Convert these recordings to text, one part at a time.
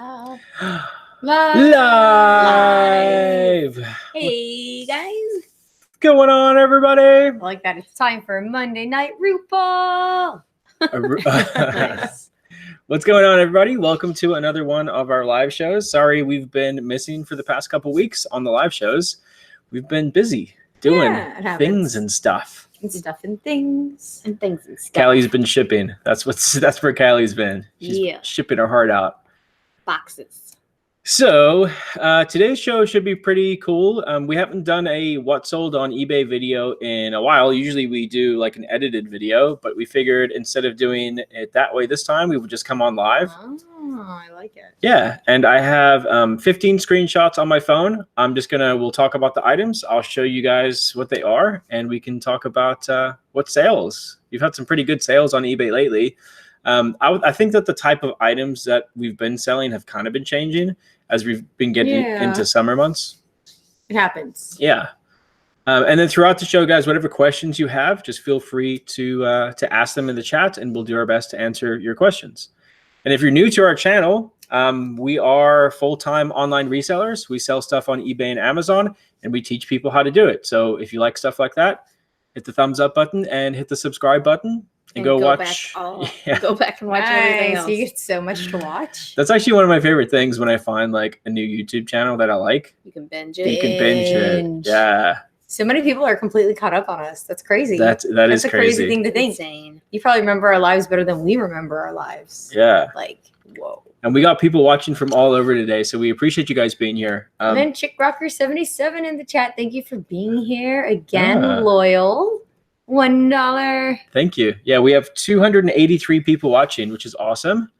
Live. Hey guys. What's going on, everybody? I like that. It's time for a Monday night root ball. Nice. What's going on, everybody? Welcome to another one of our live shows. Sorry we've been missing for the past couple weeks on the live shows. We've been busy doing things and stuff. And things. Callie's been shipping. That's where Callie's been. She's shipping her heart out. Boxes. So today's show should be pretty cool. We haven't done a what sold on eBay video in a while. Usually we do like an edited video, but we figured instead of doing it that way this time, we would just come on live. Oh, I like it. Yeah, and I have 15 screenshots on my phone. We'll talk about the items. I'll show you guys what they are, and we can talk about what sales. You've had some pretty good sales on eBay lately. I think that the type of items that we've been selling have kind of been changing as we've been getting into summer months. It happens. Yeah. And then throughout the show, guys, whatever questions you have, just feel free to ask them in the chat, and we'll do our best to answer your questions. And if you're new to our channel, we are full-time online resellers. We sell stuff on eBay and Amazon, and we teach people how to do it. So if you like stuff like that, hit the thumbs up button and hit the subscribe button. And go watch. Go back and watch everything else. You get so much to watch. That's actually one of my favorite things when I find like a new YouTube channel that I like. You can binge it. You can binge it. Yeah. So many people are completely caught up on us. That's crazy. That's a crazy thing to think. Insane. You probably remember our lives better than we remember our lives. Yeah. Like, whoa. And we got people watching from all over today, so we appreciate you guys being here. And then Chick Rocker 77 in the chat. Thank you for being here again. Loyal. $1. Thank you. Yeah, we have 283 people watching, which is awesome.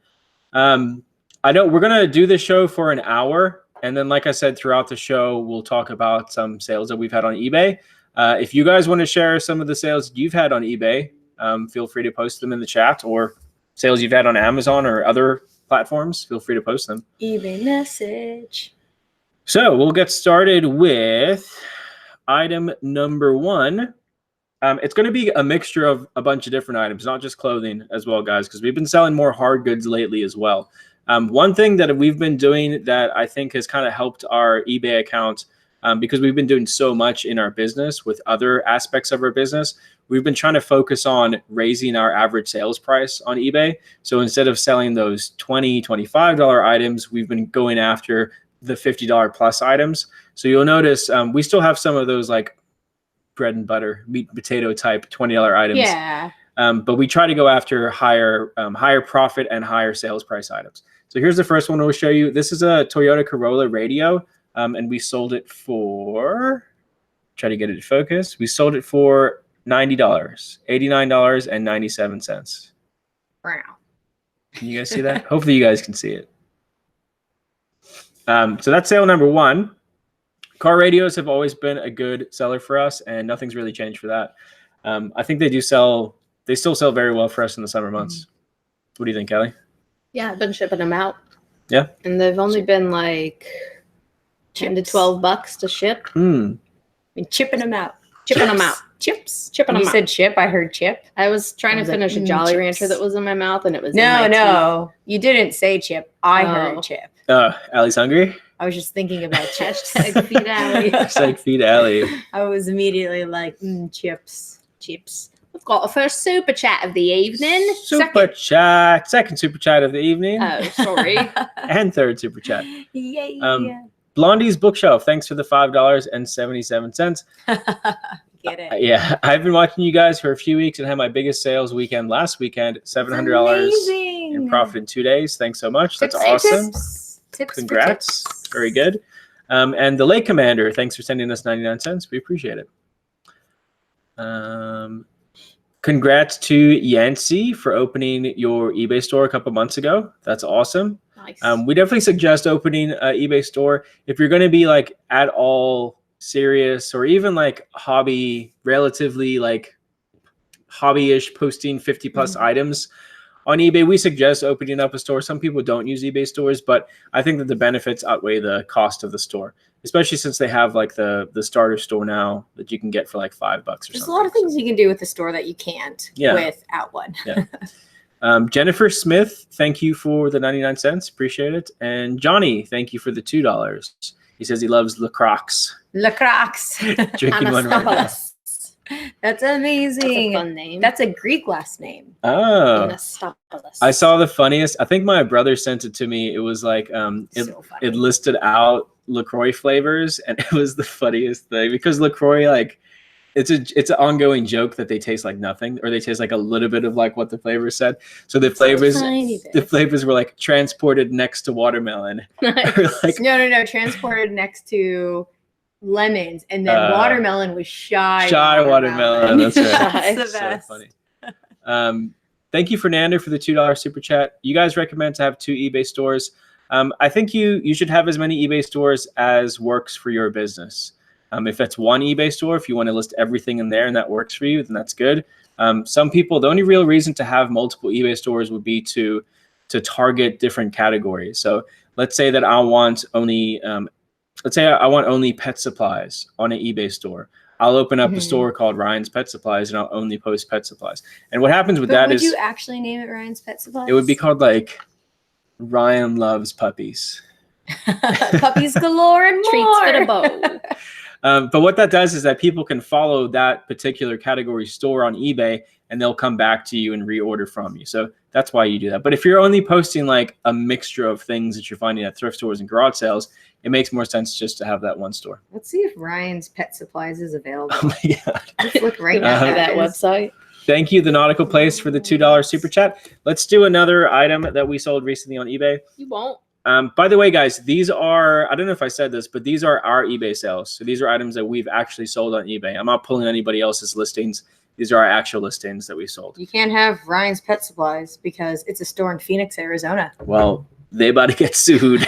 I know we're gonna do this show for an hour, and then, like I said, throughout the show, we'll talk about some sales that we've had on eBay. If you guys want to share some of the sales you've had on eBay, feel free to post them in the chat, or sales you've had on Amazon or other platforms. Feel free to post them. eBay message. So we'll get started with item number 1. It's going to be a mixture of a bunch of different items, not just clothing as well, guys, because we've been selling more hard goods lately as well. One thing that we've been doing that I think has kind of helped our eBay account, because we've been doing so much in our business with other aspects of our business, we've been trying to focus on raising our average sales price on eBay. So instead of selling those $20, $25 items, we've been going after the $50 plus items. So you'll notice we still have some of those like bread and butter, meat and potato type $20 items. Yeah. But we try to go after higher profit and higher sales price items. So here's the first one we'll show you. This is a Toyota Corolla radio, and we sold it for, try to get it to focus. We sold it for $90, $89.97. Wow. Can you guys see that? Hopefully you guys can see it. So that's sale number 1. Car radios have always been a good seller for us, and nothing's really changed for that. I think they still sell very well for us in the summer months. What do you think, Kelly? Yeah, I've been shipping them out. Yeah. And they've only been like $10 to $12 to ship. I mean, chipping them out. Chipping them out. Chips. Chipping them out. You said chip. I heard chip. I was trying to finish a Jolly Rancher that was in my mouth, and it was No. You didn't say chip. I heard chip. Allie's hungry? I was just thinking about chips. Feed Allie. Hashtag feed Allie. I was immediately like, chips. We've got a first super chat of the evening. Second super chat of the evening. Oh, sorry. And third super chat. Yay. Blondie's Bookshelf. Thanks for the $5.77. Get it. Yeah, I've been watching you guys for a few weeks and had my biggest sales weekend last weekend. $700 in profit in 2 days. Thanks so much. That's awesome. Tips. Congrats. Very good. And the Lake Commander, thanks for sending us 99 cents. We appreciate it. Congrats to Yancy for opening your eBay store a couple months ago. That's awesome. Nice. We definitely suggest opening an eBay store if you're going to be like at all serious or even like relatively like hobby-ish, posting 50 plus items on eBay. We suggest opening up a store. Some people don't use eBay stores, but I think that the benefits outweigh the cost of the store, especially since they have like the starter store now that you can get for like $5 or something. There's a lot of things you can do with the store that you can't without one. Yeah. Jennifer Smith, thank you for the 99 cents. Appreciate it. And Johnny, thank you for the $2. He says he loves La Crocs. La Crocs. Drinking one right now. That's amazing. That's a fun name. That's a Greek last name. Oh. Anastopoulos. I saw the funniest. I think my brother sent it to me. It was like So funny. it listed out LaCroix flavors, and it was the funniest thing because LaCroix, like, it's an ongoing joke that they taste like nothing, or they taste like a little bit of like what the flavor said. So the flavors were like transported next to watermelon. Nice. Or like, No. Transported next to lemons, and then watermelon was shy watermelon. That's right. That's the So best. funny. Thank you, Fernando, for the $2 super chat. You guys recommend to have 2 eBay stores. I think you should have as many eBay stores as works for your business. If it's one eBay store, if you want to list everything in there and that works for you, then that's good. Some people, the only real reason to have multiple eBay stores would be to target different categories. So let's say that I want only pet supplies on an eBay store. I'll open up a store called Ryan's Pet Supplies, and I'll only post pet supplies. And what happens with that is, would you actually name it Ryan's Pet Supplies? it would be called like Ryan Loves Puppies. Puppies galore and more. Treats for the bow. But what that does is that people can follow that particular category store on eBay, and they'll come back to you and reorder from you. So that's why you do that. But if you're only posting like a mixture of things that you're finding at thrift stores and garage sales, it makes more sense just to have that one store. Let's see if Ryan's Pet Supplies is available. Oh my God. Let's look right Can I now. have that website? Thank you, The Nautical Place, for the $2 super chat. Let's do another item that we sold recently on eBay. You won't. By the way, guys, these are, I don't know if I said this, but these are our eBay sales. So these are items that we've actually sold on eBay. I'm not pulling anybody else's listings. These are our actual listings that we sold. You can't have Ryan's Pet Supplies because it's a store in Phoenix, Arizona. Well, they about to get sued.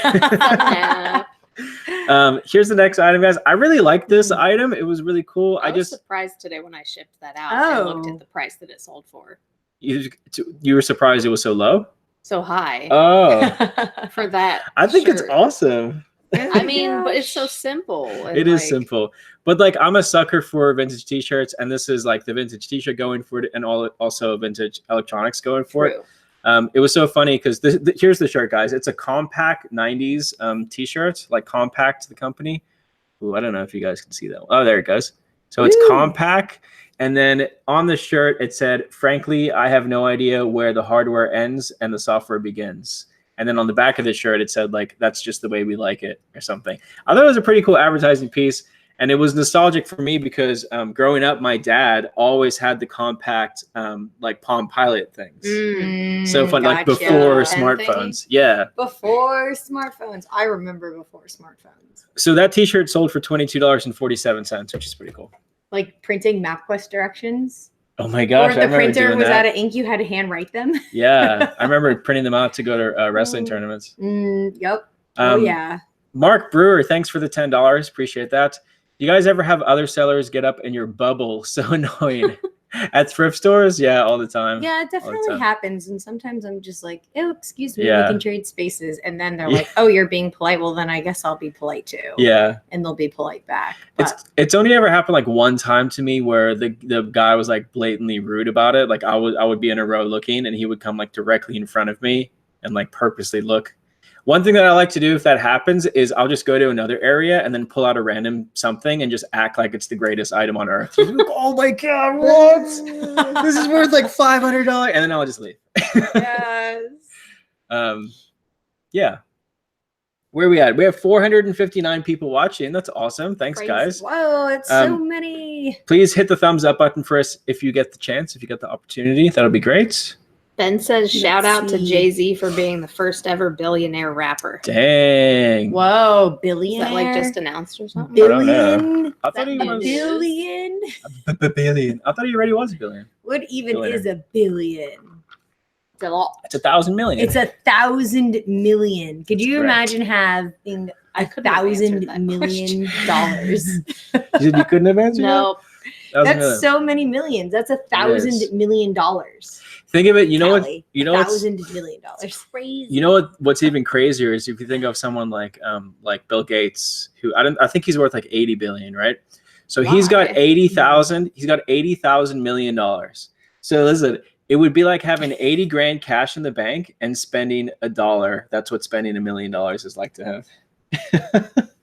Here's the next item, guys. I really like this item. It was really cool. I was surprised today when I shipped that out and looked at the price that it sold for. You were surprised it was so low? So high. Oh. For that. I think it's shirt. awesome. I mean, but it's so simple. It is simple. But like, I'm a sucker for vintage t-shirts, and this is like the vintage t-shirt going for it, and also vintage electronics going for it. It was so funny because here's the shirt, guys. It's a compact 90s t-shirt, like Compact, the company. Ooh, I don't know if you guys can see that one. Oh, there it goes. So it's compact. And then on the shirt, it said, "Frankly, I have no idea where the hardware ends and the software begins." And then on the back of the shirt, it said, like, "That's just the way we like it," or something. I thought it was a pretty cool advertising piece. And it was nostalgic for me because growing up, my dad always had the compact, like Palm Pilot things. So fun, like before smartphones. Yeah. Before smartphones. I remember before smartphones. So that t-shirt sold for $22.47, which is pretty cool. Like printing MapQuest directions. Oh my gosh. Or the printer was out of ink, you had to hand write them. Yeah. I remember printing them out to go to wrestling tournaments. Yep. Oh, yeah. Mark Brewer, thanks for the $10. Appreciate that. You guys ever have other sellers get up in your bubble? So annoying. At thrift stores? Yeah, all the time. Yeah, it definitely happens. And sometimes I'm just like, oh, excuse me, we can trade spaces. And then they're like, oh, you're being polite. Well, then I guess I'll be polite too. Yeah. And they'll be polite back. It's only ever happened like one time to me where the guy was like blatantly rude about it. Like I would be in a row looking, and he would come like directly in front of me and like purposely look. One thing that I like to do if that happens is I'll just go to another area and then pull out a random something and just act like it's the greatest item on earth. Oh my God, what? This is worth like $500. And then I'll just leave. Yes. Yeah. Where are we at? We have 459 people watching. That's awesome. Thanks, guys. Whoa, it's so many. Please hit the thumbs up button for us if you get the chance, if you get the opportunity. That'll be great. Ben says, shout out to Jay-Z for being the first ever billionaire rapper. Dang. Whoa, billionaire? Is that like just announced or something? Billion? I thought he was billion? billion. I thought he already was a billion. What even is a billion? It's a lot. It's 1,000 million. It's 1,000 million. Could you imagine having $1,000 million? You couldn't have answered No. That's so many millions. That's $1,000 million. Think of it. You know what? You know $1,000 million. Crazy. You know what's even crazier is if you think of someone like Bill Gates, who I think he's worth like 80 billion, right? So he's got 80,000. He's got $80,000 million. So listen, It would be like having 80 grand cash in the bank and spending $1. That's what spending $1 million is like to have.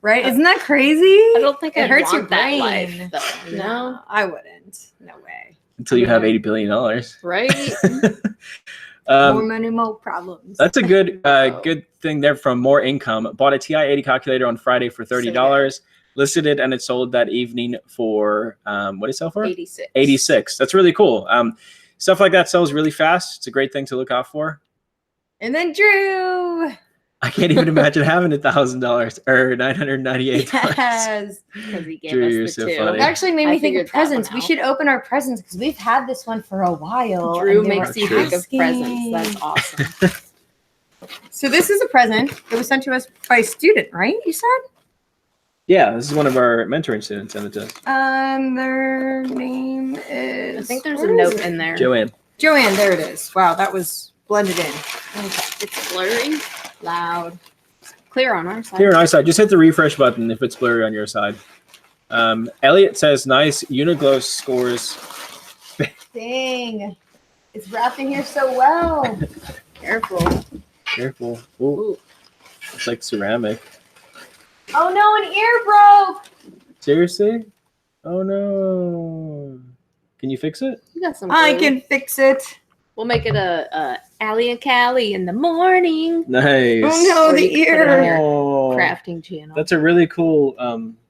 Right? Isn't that crazy? I don't think it I'd hurts your want that brain. life, though, you know? No, I wouldn't. No way. Until you have $80 billion. Right? More money, more problems. That's a good good thing there from More Income. Bought a TI-80 calculator on Friday for $30. Listed it and it sold that evening for what did it sell for? 86. 86. That's really cool. Stuff like that sells really fast. It's a great thing to look out for. And then Drew. I can't even imagine having $1,000 or $998. Yes. Because he gave Drew, you're us the so two. funny. It actually made me think of figured that one presents. We out. should open our presents because we've had this one for a while. Drew and they makes were you think of asking. presents. That's awesome. So this is a present that was sent to us by a student, right? You said? Yeah, this is one of our mentoring students sent it to us. Their name is. I think there's where a note is it? in there. Joanne. Joanne, there it is. Wow, that was blended in. Okay. It's blurry, loud, clear on our side. Here on our side, just hit the refresh button if it's blurry on your side. Elliot says, nice. Uniglow scores. Dang. It's wrapped in here so well. Careful. Careful. Ooh. It's like ceramic. Oh no, an ear broke. Seriously? Oh no. Can you fix it? You got some I glue. can fix it. We'll make it a Allie and Callie in the morning. Nice. Oh no, Or the you can put it on ear. your Oh, crafting channel. that's a really cool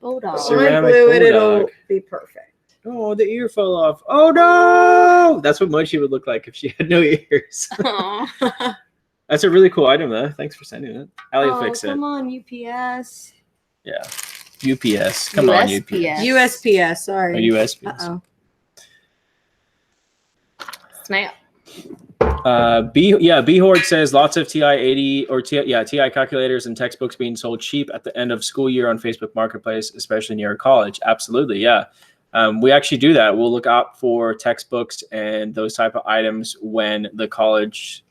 Bulldog. Cer- When I ceramic glue it, it'll Bulldog. be perfect. oh, the ear fell off. Oh no. That's what Mochi would look like if she had no ears. Aw. That's a really cool item though. Thanks for sending it. Allie will fix it. Come on, UPS. Yeah. UPS. Come on, UPS. USPS. USPS, Or sorry. USPS. Uh-oh. Snap. B Horde says lots of TI-80 or TI calculators and textbooks being sold cheap at the end of school year on Facebook Marketplace, especially near college. Absolutely, yeah. We actually do that. We'll look out for textbooks and those type of items when the college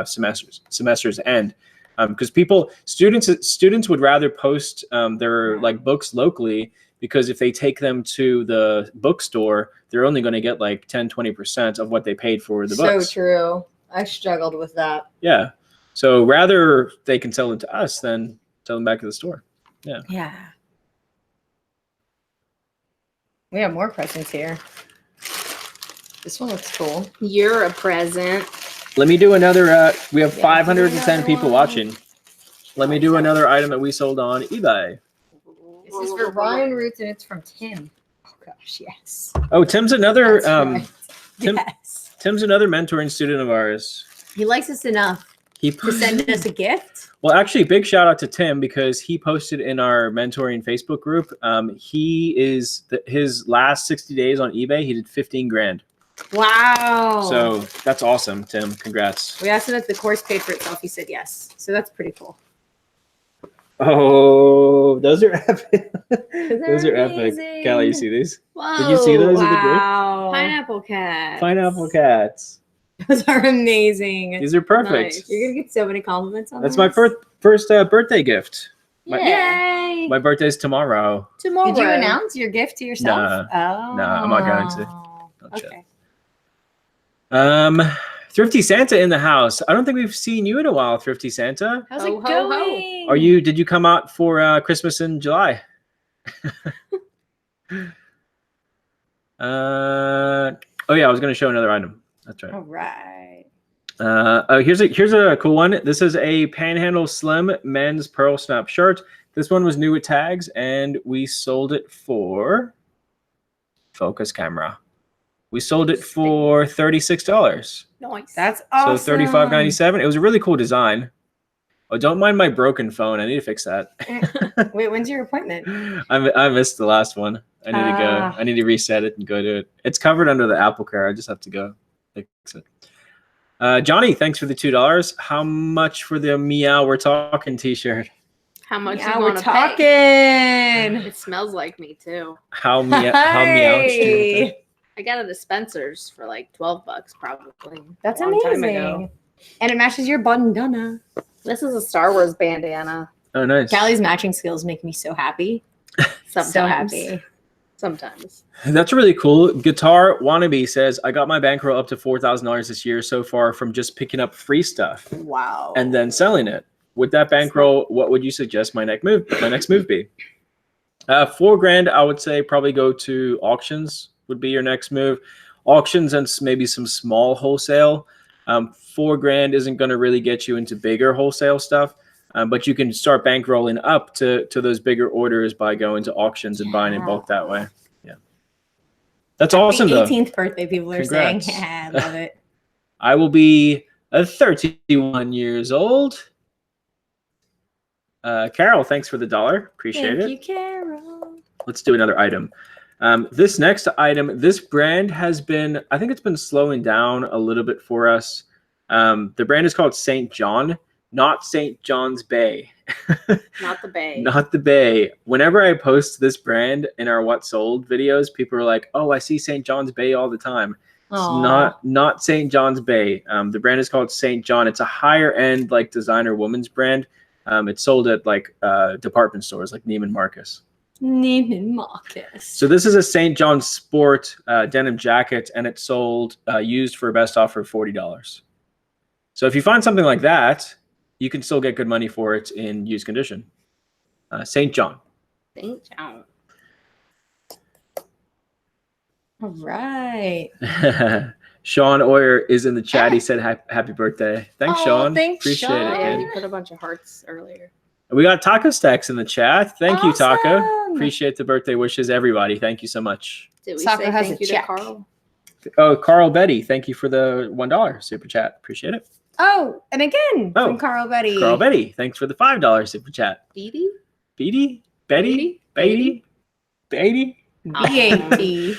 semesters end, because students would rather post their like books locally, because if they take them to the bookstore, they're only going to get like 10-20% of what they paid for the books. So true. I struggled with that. Yeah. So rather they can sell them to us than sell them back to the store. Yeah. We have more presents here. This one looks cool. You're a present. Let me do another. We have Yeah, 510 another people one. watching. Let me do another item that we sold on eBay. This is for Ralli Roots and it's from Tim. Oh gosh, yes. Oh, Tim's another. That's right. Tim- Yes. Tim's another mentoring student of ours. He likes us enough He to send us a gift. Well, actually, big shout out to Tim because he posted in our mentoring Facebook group. He is his last 60 days on eBay. He did 15 grand. Wow. So that's awesome, Tim. Congrats. we asked him if the course paid for itself. He said yes. So that's pretty cool. Oh, those are epic. Those are epic. amazing. Callie, you see these? Whoa. Did you see those in the group? Wow. Pineapple cat. Pineapple cats. Those are amazing. These are perfect. Nice. You're gonna get so many compliments on That's those. my first birthday gift. Yeah. Yay! My birthday's tomorrow. Tomorrow. Did you announce your gift to yourself? Nah. Oh. Nah, I'm not going to. Don't check. Okay. Thrifty Santa in the house. I don't think we've seen you in a while, Thrifty Santa. How's Ho, it ho, ho. going? Did you come out for Christmas in July? Oh yeah, I was going to show another item. That's right. All right. Here's a cool one. This is a Panhandle Slim men's pearl snap shirt. This one was new with tags, and we sold it for focus camera. We sold it for $36. Nice. That's awesome. So $35.97. It was a really cool design. Oh, don't mind my broken phone. I need to fix that. Wait, when's your appointment? I missed the last one. I need to go. Ah. I need to reset it and go to it. It's covered under the Apple Care. I just have to go fix it. Johnny, thanks for the $2. How much for the Meow We're Talking t-shirt? How much Yeah, you we're want to talking. pay? It smells like me too. How meow? Hey. I got it at Spencer's for like $12 probably. That's a long time amazing. ago. And it matches your bandana. This is a Star Wars bandana. Oh, nice. Callie's matching skills make me so happy. Sometimes. So happy. sometimes. That's really cool. Guitar Wannabe says, I got my bankroll up to $4,000 this year so far from just picking up free stuff Wow. and then selling it. With that bankroll, what would you suggest my next move be? $4,000, I would say probably go to auctions would be your next move. Auctions and maybe some small wholesale. $4,000 isn't going to really get you into bigger wholesale stuff, but you can start bankrolling up to those bigger orders by going to auctions and buying in bulk that way. Yeah, that's awesome. Happy though. 18th birthday, people are Congrats. saying. Yeah, I love it. I will be 31 years old. Carol, thanks for the $1. Appreciate it. Thank you, Carol. Let's do another item. This next item, this brand has been, I think it's been slowing down a little bit for us. The brand is called St. John, not St. John's Bay. Not the Bay. Not the Bay. Whenever I post this brand in our What Sold videos, people are like, oh, I see St. John's Bay all the time. It's not St. John's Bay. The brand is called St. John. It's a higher end like designer women's brand. It's sold at like department stores like Neiman Marcus. Neiman Marcus. So this is a St. John Sport denim jacket, and it's sold used for a best offer of $40. So if you find something like that, you can still get good money for it in used condition. St. John. St. John. All right. Sean Oyer is in the chat. He said happy birthday. Thanks, Sean. Thanks, Appreciate Sean. it. Yeah, Man. you put a bunch of hearts earlier. We got Taco Stacks in the chat. Thank you, Taco. Awesome. Appreciate the birthday wishes, everybody. Thank you so much. Did we Taco say has thank a you check. to Carl? Oh, Carl Betty, thank you for the $1 super chat. Appreciate it. Oh, and again from Carl Betty. Carl Betty, thanks for the $5 super chat. Beatty? Beatty? Betty? Beatty? Beatty? BAT.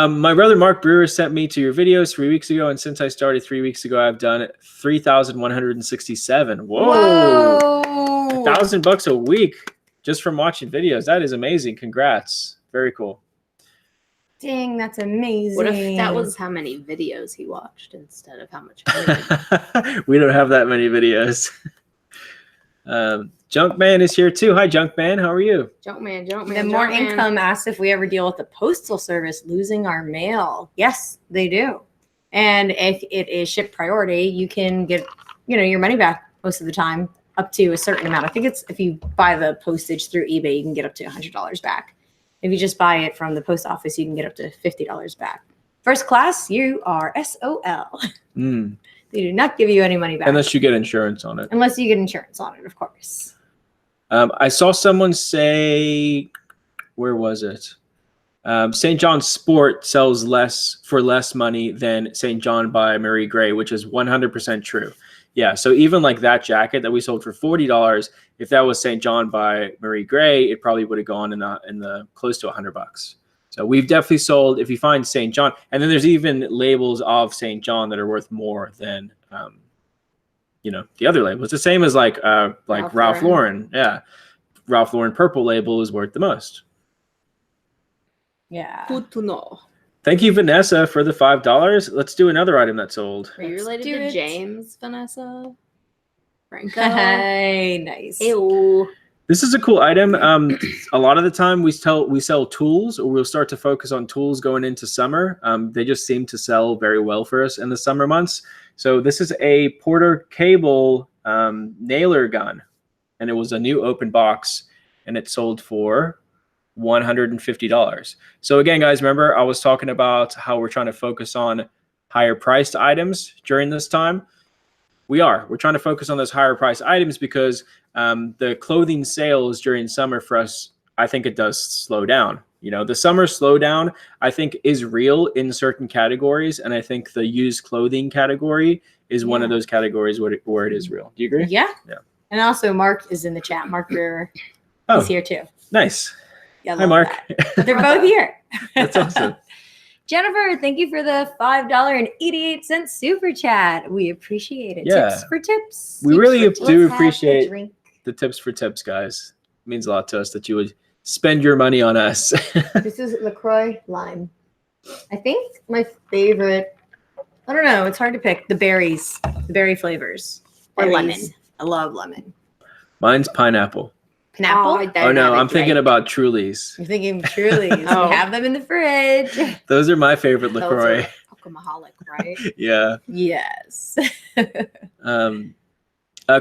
My brother Mark Brewer sent me to your videos 3 weeks ago, and since I started 3 weeks ago, I've done 3,167. Whoa! $1,000 a week just from watching videos. That is amazing. Congrats. Very cool. Dang, that's amazing. What if that was how many videos he watched instead of how much? We don't have that many videos. Junkman is here too. Hi, Junkman. How are you? Junkman. The More Income asked if we ever deal with the postal service losing our mail. Yes, they do. And if it is shipped priority, you can get, your money back most of the time up to a certain amount. I think it's if you buy the postage through eBay, you can get up to $100 back. If you just buy it from the post office, you can get up to $50 back. First class, you are SOL. They do not give you any money back. Unless you get insurance on it. Unless you get insurance on it, of course. I saw someone say, where was it? St. John Sport sells for less money than St. John by Marie Gray, which is 100% true. Yeah, so even like that jacket that we sold for $40, if that was St. John by Marie Gray, it probably would have gone in the close to $100. So we've definitely sold, if you find St. John, and then there's even labels of St. John that are worth more than the other labels. The same as like Ralph Lauren. Yeah, Ralph Lauren purple label is worth the most. Yeah. Good to know. Thank you, Vanessa, for the $5. Let's do another item that sold. Are you related to James, Vanessa? Franco? Hey, nice. Ew. This is a cool item. A lot of the time we sell tools, or we'll start to focus on tools going into summer. They just seem to sell very well for us in the summer months. So this is a Porter Cable nailer gun, and it was a new open box, and it sold for $150. So again, guys, remember I was talking about how we're trying to focus on higher priced items during this time. We're trying to focus on those higher priced items because the clothing sales during summer for us, I think it does slow down. The summer slowdown, I think, is real in certain categories. And I think the used clothing category is one of those categories where it is real. Do you agree? Yeah. And also Mark is in the chat. Mark Brewer is here too. Nice. Yeah, hi, Mark. They're both here. That's awesome. Jennifer, thank you for the $5.88 super chat. We appreciate it. Yeah. Tips for tips. We really do Let's appreciate have a drink. the tips for tips, guys. It means a lot to us that you would spend your money on us. This is LaCroix lime. I think my favorite, I don't know, it's hard to pick. The berry flavors. Or lemon. I love lemon. Mine's pineapple. An apple? Oh no, I'm thinking about Trulies. You're thinking Trulies. Oh. We have them in the fridge. Those are my favorite Those LaCroix. are alcoholic, right? Yeah. Yes.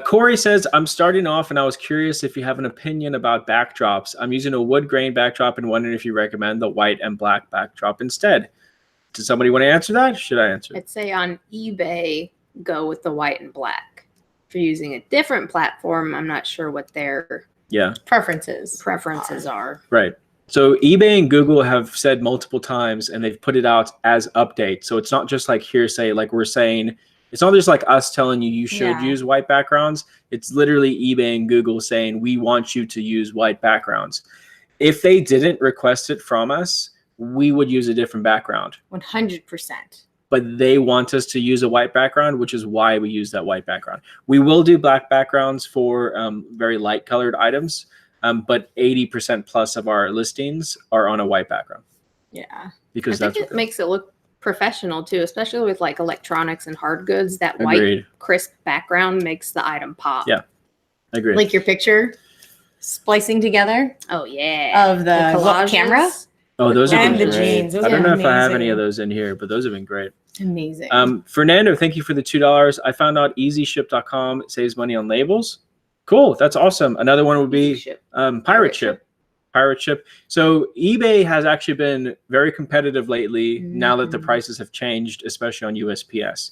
Corey says, I'm starting off and I was curious if you have an opinion about backdrops. I'm using a wood grain backdrop and wondering if you recommend the white and black backdrop instead. Does somebody want to answer that? Should I answer? I'd say on eBay, go with the white and black. If you're using a different platform, I'm not sure what their preferences are. Right. So eBay and Google have said multiple times and they've put it out as updates. So it's not just like hearsay, like we're saying. It's not just like us telling you should use white backgrounds. It's literally eBay and Google saying, we want you to use white backgrounds. If they didn't request it from us, we would use a different background. 100%. But they want us to use a white background, which is why we use that white background. We will do black backgrounds for very light colored items, but 80% plus of our listings are on a white background. Yeah. Because I think it makes it look professional too, especially with like electronics and hard goods. That white crisp background makes the item pop. Yeah, agreed. Like your picture splicing together. Oh yeah, of the camera. Oh, those have been the great. jeans. Those I don't know amazing. if I have any of those in here, but those have been great. Amazing. Fernando, thank you for the $2. I found out EasyShip.com saves money on labels. Cool, that's awesome. Another one would be Pirate Ship. Pirate Ship. So eBay has actually been very competitive lately now that the prices have changed, especially on USPS.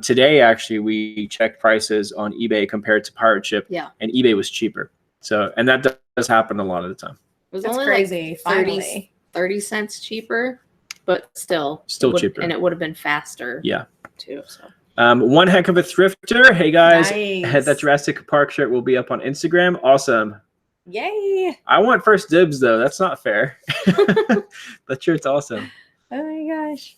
Today, actually, we checked prices on eBay compared to Pirate Ship, and eBay was cheaper. So, and that does hapen a lot of the time. It was That's only crazy. Like 30 cents cheaper, but still cheaper. And it would have been faster. Yeah. Too. So. One heck of a thrifter. Hey guys, Nice. that Jurassic Park shirt will be up on Instagram. Awesome. Yay. I want first dibs though. That's not fair. That shirt's awesome. Oh my gosh.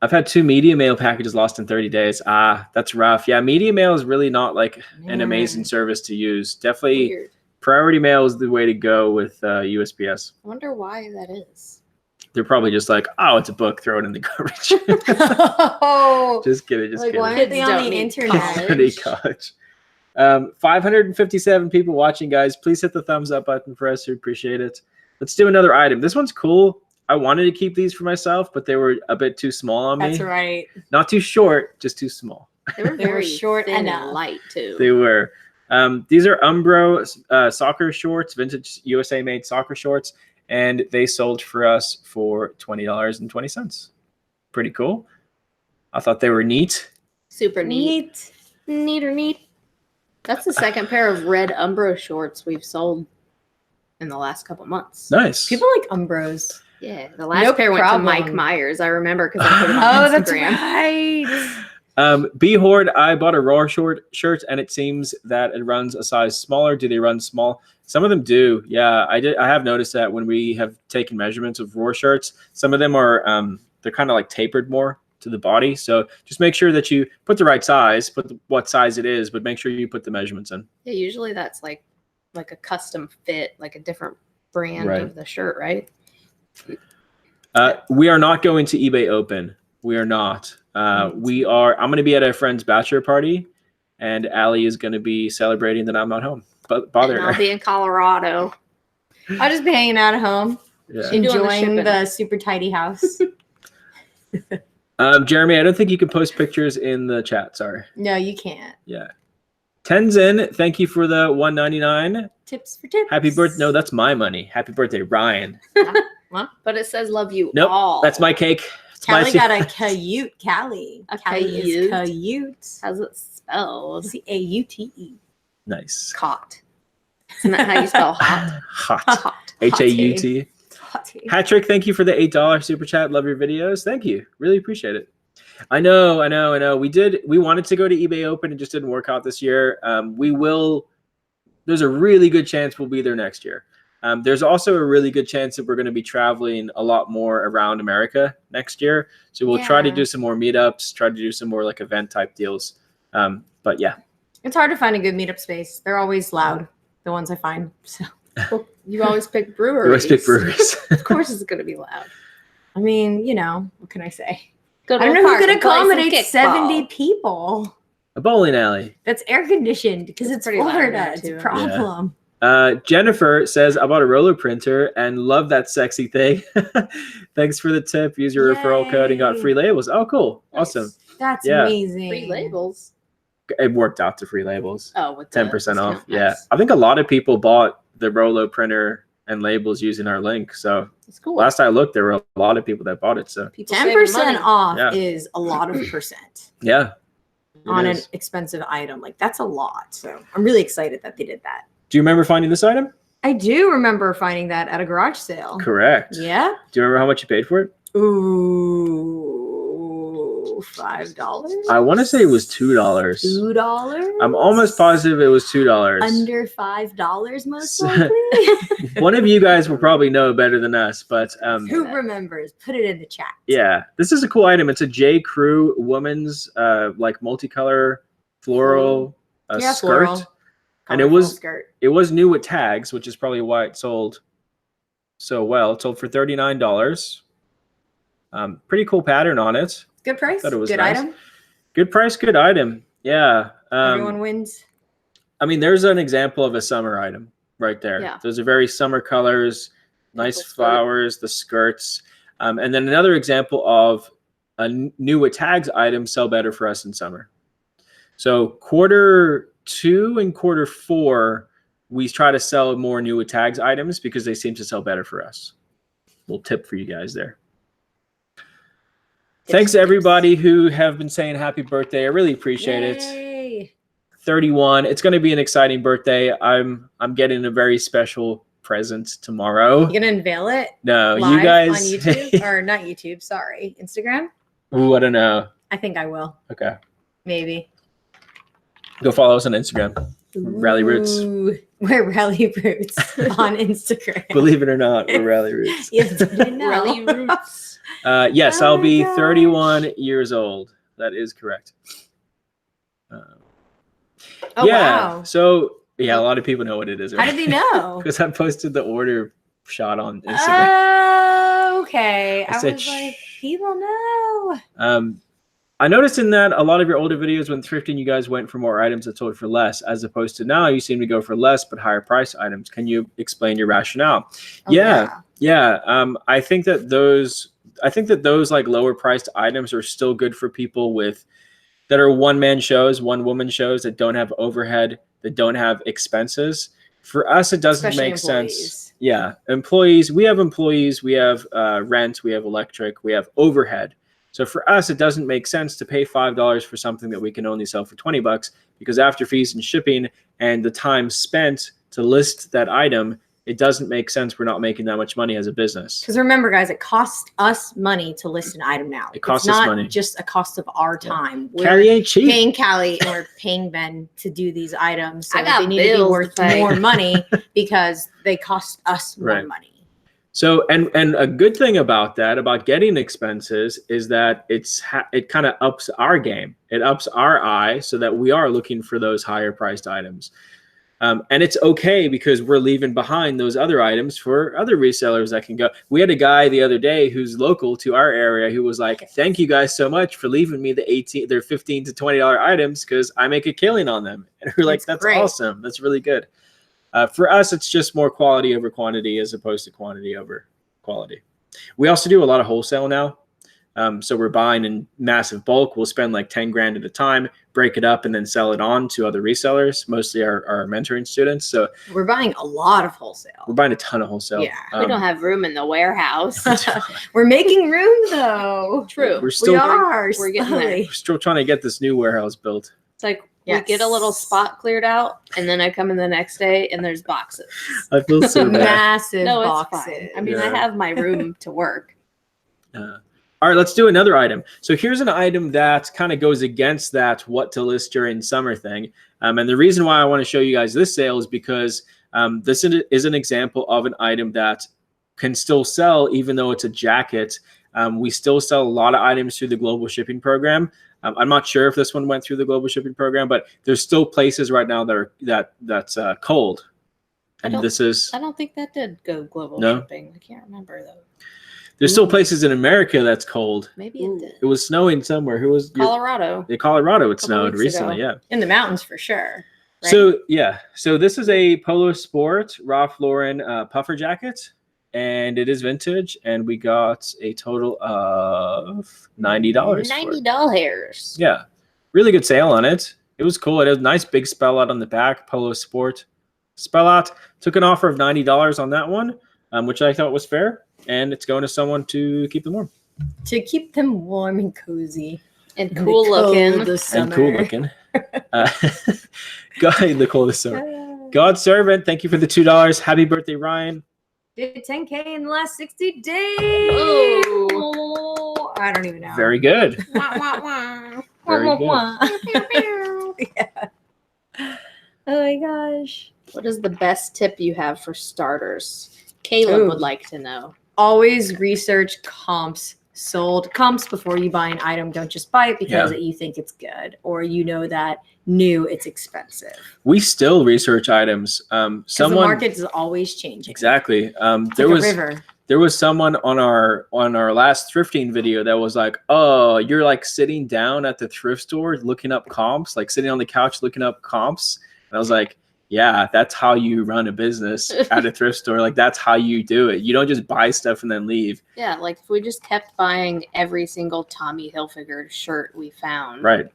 I've had 2 media mail packages lost in 30 days. That's rough. Yeah, media mail is really not like an amazing service to use. Definitely priority mail is the way to go with USPS. I wonder why that is. They're probably just like, oh, it's a book, throw it in the garbage. Oh, just kidding. Just kidding. Why aren't they on the internet? College. 557 people watching, guys. Please hit the thumbs up button for us. We appreciate it. Let's do another item. This one's cool. I wanted to keep these for myself, but they were a bit too small on me. That's right. Not too short, just too small. They were very short thin and light too. They were. These are Umbro soccer shorts, vintage USA made soccer shorts, and they sold for us for $20.20. Pretty cool. I thought they were neat. Super neat. Neat. That's the second pair of red Umbro shorts we've sold in the last couple months. Nice. People like Umbros. Yeah, the last pair went to Mike Myers. I remember because I put it on Instagram. That's right. B Horde, I bought a Raw shirt, and it seems that it runs a size smaller. Do they run small? Some of them do. Yeah, I have noticed that when we have taken measurements of Raw shirts, some of them are they're kind of like tapered more to the body. So just make sure that you put the right size, put what size it is, but make sure you put the measurements in. Yeah, usually that's like a custom fit, like a different brand of the shirt, right? We are not going to eBay Open. We are not. We are. I'm going to be at a friend's bachelor party, and Allie is going to be celebrating that I'm not home. But bother her. I'll be in Colorado. I'll just be hanging out at home, enjoying the the super tidy house. Jeremy, I don't think you can post pictures in the chat. Sorry. No, you can't. Yeah. Tenzin, thank you for the $1.99. Tips for tips. Happy birthday. No, that's my money. Happy birthday, Ryan. But it says love you nope, all. That's my cake. Callie got a cute Callie. Callie is cute. How's it spelled? Caute. Nice. Caught. Isn't that how you spell hot? Hot. Haut. Patrick, thank you for the $8 super chat. Love your videos. Thank you. Really appreciate it. I know. We wanted to go to eBay Open. It just didn't work out this year. We will. There's a really good chance we'll be there next year. There's also a really good chance that we're going to be traveling a lot more around America next year. So we'll try to do some more meetups, try to do some more like event type deals. But yeah. It's hard to find a good meetup space. They're always loud, the ones I find. So well, you always pick breweries. You always pick breweries. Of course it's going to be loud. I mean, what can I say? I don't know who could accommodate 70 people. A bowling alley. That's air conditioned because It's it's pretty loud Florida. now, It's a too. problem. Jennifer says, I bought a roller printer and love that sexy thing. Thanks for the tip. Use your referral code and got Yay. free labels. Oh, cool. Nice. Awesome. That's Yeah. amazing. Free labels. It worked out to free labels. Oh, with 10% off. discount. Yeah. Nice. I think a lot of people bought the Rolo printer and labels using our link. So It's cool. last I looked, there were a lot of people that bought it. So People saving 10% money. off Yeah. is a lot of percent yeah. it on an is. expensive item. Like that's a lot. So I'm really excited that they did that. Do you remember finding this item? I do remember finding that at a garage sale. Correct. Yeah. Do you remember how much you paid for it? Ooh, $5. I want to say it was $2. $2. I'm almost positive it was $2. Under $5, most So- likely. One of you guys will probably know better than us, but Who remembers? Put it in the chat. yeah, this is a cool item. It's a J. Crew woman's like multicolor floral Yeah, skirt. floral. And it Colorful was- skirt. It was new with tags, which is probably why it sold so well. It sold for $39. Pretty cool pattern on it. Good price. Thought it was Good nice. item. Good price, good item. Yeah. Everyone wins. I mean, there's an example of a summer item right there. Yeah. Those are very summer colors, nice Beautiful skirt. flowers, the skirts. And then another example of a new with tags item sell better for us in summer. So Q2 and Q4, we try to sell more new with tags items because they seem to sell better for us. Little tip for you guys there. Thanks to everybody who have been saying happy birthday. I really appreciate it. Yay. 31. It's going to be an exciting birthday. I'm getting a very special present tomorrow. You gonna unveil it No, live you guys. on YouTube or not YouTube? Sorry, Instagram. Ooh, I don't know. I think I will. Okay, Maybe. go follow us on Instagram. Ralli Roots. Ooh, we're Ralli Roots on Instagram. Believe it or not, we're Ralli Roots. Yes, didn't know. Ralli Roots. Yes, Oh I'll my be gosh. 31 years old. That is correct. Oh yeah. wow. So yeah, a lot of people know what it is. How did they know? Because I posted the order shot on Instagram. Oh, okay. I I said, was like, people know. I noticed in that a lot of your older videos when thrifting, you guys went for more items that sold for less, as opposed to now you seem to go for less but higher price items. Can you explain your rationale? Oh, Yeah. I think that those like lower priced items are still good for people that are one-man shows, one-woman shows that don't have overhead, that don't have expenses. For us, it doesn't Especially make sense. employees. Yeah, employees. We have rent, we have electric, we have overhead. So for us, it doesn't make sense to pay $5 for something that we can only sell for $20 because after fees and shipping and the time spent to list that item, it doesn't make sense. We're not making that much money as a business. Because remember, guys, it costs us money to list an item now. It costs it's us not money. just a cost of our time. We're Callie ain't cheap. paying Callie and we're paying Ben to do these items. So I got they need to be bills to worth pay. more money because they cost us more Right. money. So, and a good thing about that, about getting expenses, is that it kind of ups our game. It ups our eye so that we are looking for those higher priced items. And it's okay because we're leaving behind those other items for other resellers that can go. We had a guy the other day who's local to our area who was like, thank you guys so much for leaving me their $15 to $20 items because I make a killing on them. And we're like, that's great. awesome. That's really good. For us, it's just more quality over quantity as opposed to quantity over quality. We also do a lot of wholesale now. So we're buying in massive bulk. We'll spend like 10 grand at a time, break it up, and then sell it on to other resellers, mostly our mentoring students. So We're buying a lot of wholesale. we're buying a ton of wholesale. Yeah. We don't have room in the warehouse. We're making room though. True. We're still we are. we're getting there. slowly. we're still trying to get this new warehouse built. It's like Yes. we get a little spot cleared out, and then I come in the next day, and there's boxes. I feel so bad. Massive No, it's boxes. fine. I mean, Yeah. I have my room to work. All right, let's do another item. So here's an item that kind of goes against that what to list during summer thing. And the reason why I want to show you guys this sale is because this is an example of an item that can still sell even though it's a jacket. We still sell a lot of items through the global shipping program. I'm not sure if this one went through the global shipping program, but there's still places right now that's cold. And this is I don't think that did go global No? shipping. I can't remember though. There's still places in America that's cold. Maybe it did. It was snowing somewhere. Who was Colorado. in Colorado? It Couple snowed weeks recently. ago. Yeah. In the mountains for sure. Right? So this is a Polo Sport Ralph Lauren puffer jacket, and it is vintage, and we got a total of $90. $90. Yeah, really good sale on it. It was cool. It had a nice big spell out on the back, Polo Sport spell out. Took an offer of $90 on that one, which I thought was fair, and it's going to someone to keep them warm. To keep them warm and cozy. And cool looking. And cool looking. The coldest summer. God's servant, thank you for the $2. Happy birthday, Ryan. Did 10K in the last 60 days. Oh. I don't even know. Very good. Wah, wah, wah. Very good. Yeah. Oh my gosh. What is the best tip you have for starters? Caleb Ooh. would like to know. Always research comps before you buy an item. Don't just buy it because you think it's good or you know that new it's expensive. We still research items. The market is always changing. Exactly. River. There was someone on our last thrifting video that was like, "Oh, you're like sitting down at the thrift store looking up comps, like sitting on the couch looking up comps." And I was like, "Yeah, that's how you run a business at a thrift store. Like that's how you do it. You don't just buy stuff and then leave." Yeah, like if we just kept buying every single Tommy Hilfiger shirt we found, Right.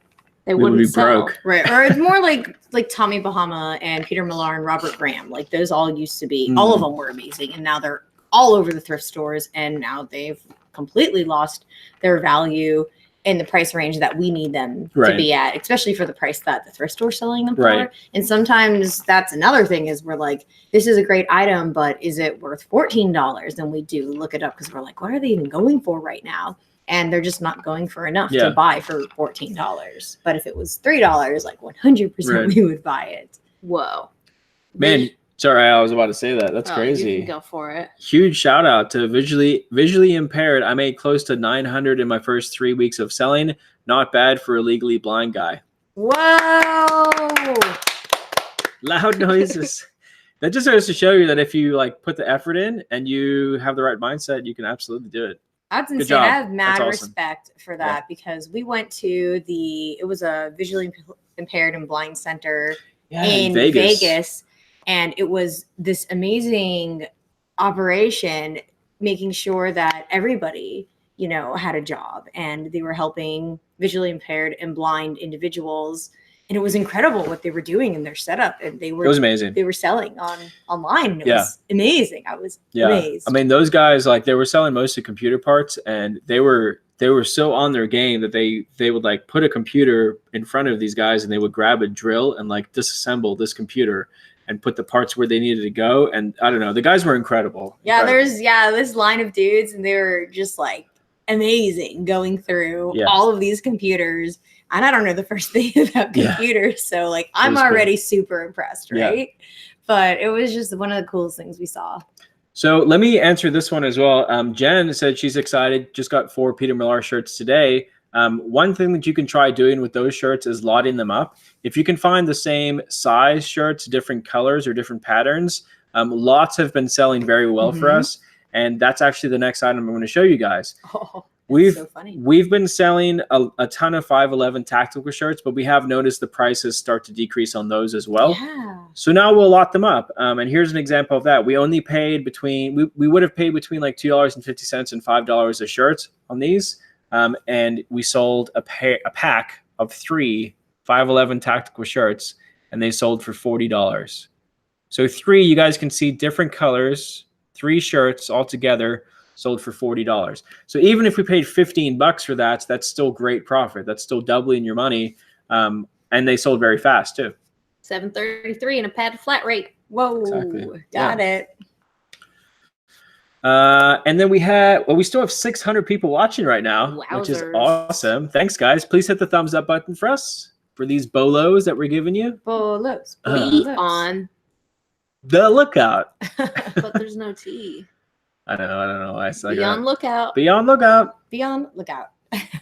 they We would wouldn't be sell. broke. Right. Or it's more like Tommy Bahama and Peter Millar and Robert Graham. Like those all used to be, all of them were amazing. And now they're all over the thrift stores. And now they've completely lost their value in the price range that we need them to be at, especially for the price that the thrift store is selling them for. Right. And sometimes that's another thing is we're like, this is a great item, but is it worth $14? And we do look it up because we're like, what are they even going for right now? And they're just not going for enough to buy for $14. But if it was $3, like 100% we would buy it. Whoa. Man, sorry, I was about to say that. That's crazy. You can go for it. Huge shout out to visually impaired. I made close to 900 in my first 3 weeks of selling. Not bad for a legally blind guy. Whoa! Loud noises. That just goes to show you that if you like put the effort in and you have the right mindset, you can absolutely do it. That's insane. job. I have mad That's awesome. respect for that because we went to it was a visually impaired and blind center in Vegas. And it was this amazing operation making sure that everybody, had a job and they were helping visually impaired and blind individuals. And it was incredible what they were doing in their setup. And it was amazing. They were selling online. And it was amazing. I was amazed. I mean, those guys, like they were selling mostly computer parts and they were so on their game that they would like put a computer in front of these guys and they would grab a drill and like disassemble this computer and put the parts where they needed to go. And I don't know, the guys were incredible. Yeah, there's this line of dudes and they were just like amazing going through all of these computers. And I don't know the first thing about computers. So like, I'm already super impressed, right? Yeah. But it was just one of the coolest things we saw. So let me answer this one as well. Jen said she's excited, just got 4 Peter Millar shirts today. One thing that you can try doing with those shirts is lotting them up. If you can find the same size shirts, different colors or different patterns, lots have been selling very well for us. And that's actually the next item I'm going to show you guys. Oh, we've been selling a ton of 511 tactical shirts, but we have noticed the prices start to decrease on those as well. Yeah. So now we'll lot them up. And here's an example of that. We only paid we would have paid between like $2.50 and $5 a shirt on these. And we sold a pack of 3 511 tactical shirts and they sold for $40. So 3, you guys can see different colors, 3 shirts all together sold for $40. So even if we paid $15 for that, that's still great profit. That's still doubling your money. And they sold very fast too. $7.33 and a padded flat rate. Whoa, exactly. Got it. And then we still have 600 people watching right now, Wowzers. Which is awesome. Thanks, guys. Please hit the thumbs up button for us for these bolos that we're giving you. Bolos. Be on the lookout. But there's no T. I don't know. Be on lookout. Be on lookout. Be on lookout.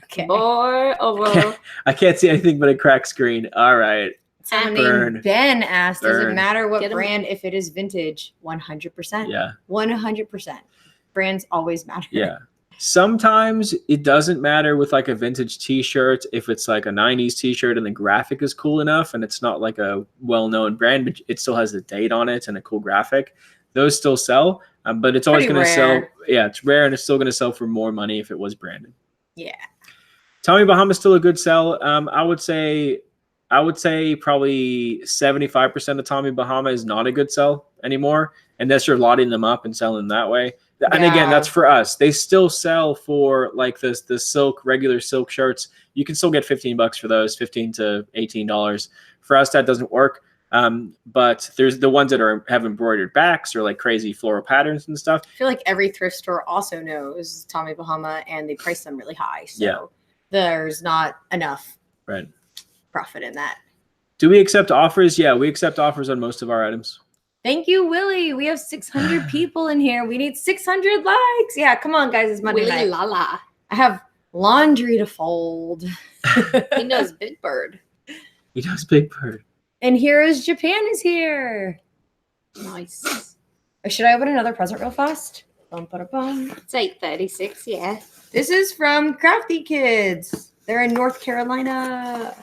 Okay. Boy, over. I can't see anything but a cracked screen. All right. Someone named Ben asked, does it matter what brand if it is vintage? 100%. Yeah. 100%. Brands always matter. Yeah. Sometimes it doesn't matter with like a vintage t-shirt if it's like a 90s t-shirt and the graphic is cool enough and it's not like a well-known brand, but it still has the date on it and a cool graphic. Those still sell, but it's always Pretty going to sell. rare. Yeah, it's rare and it's still going to sell for more money if it was branded. Yeah. Tommy Bahama is still a good sell. I would say probably 75% of Tommy Bahama is not a good sell anymore, unless you're lotting them up and selling that way. And again, that's for us. They still sell for like the regular silk shirts. You can still get $15 for those, $15 to $18. For us, that doesn't work. But there's the ones that have embroidered backs or like crazy floral patterns and stuff. I feel like every thrift store also knows Tommy Bahama and they price them really high. So Yeah. there's not enough profit in that. Do we accept offers? Yeah, we accept offers on most of our items. Thank you, Willie. We have 600 people in here. We need 600 likes. Yeah, come on, guys. It's Monday Willie night. Lala. I have laundry to fold. He knows Big Bird. He does Big Bird. And Heroes Japan is here. Nice. Should I open another present real fast? Bum, ba, da, bum. It's 8:36, yeah. This is from Crafty Kids. They're in North Carolina.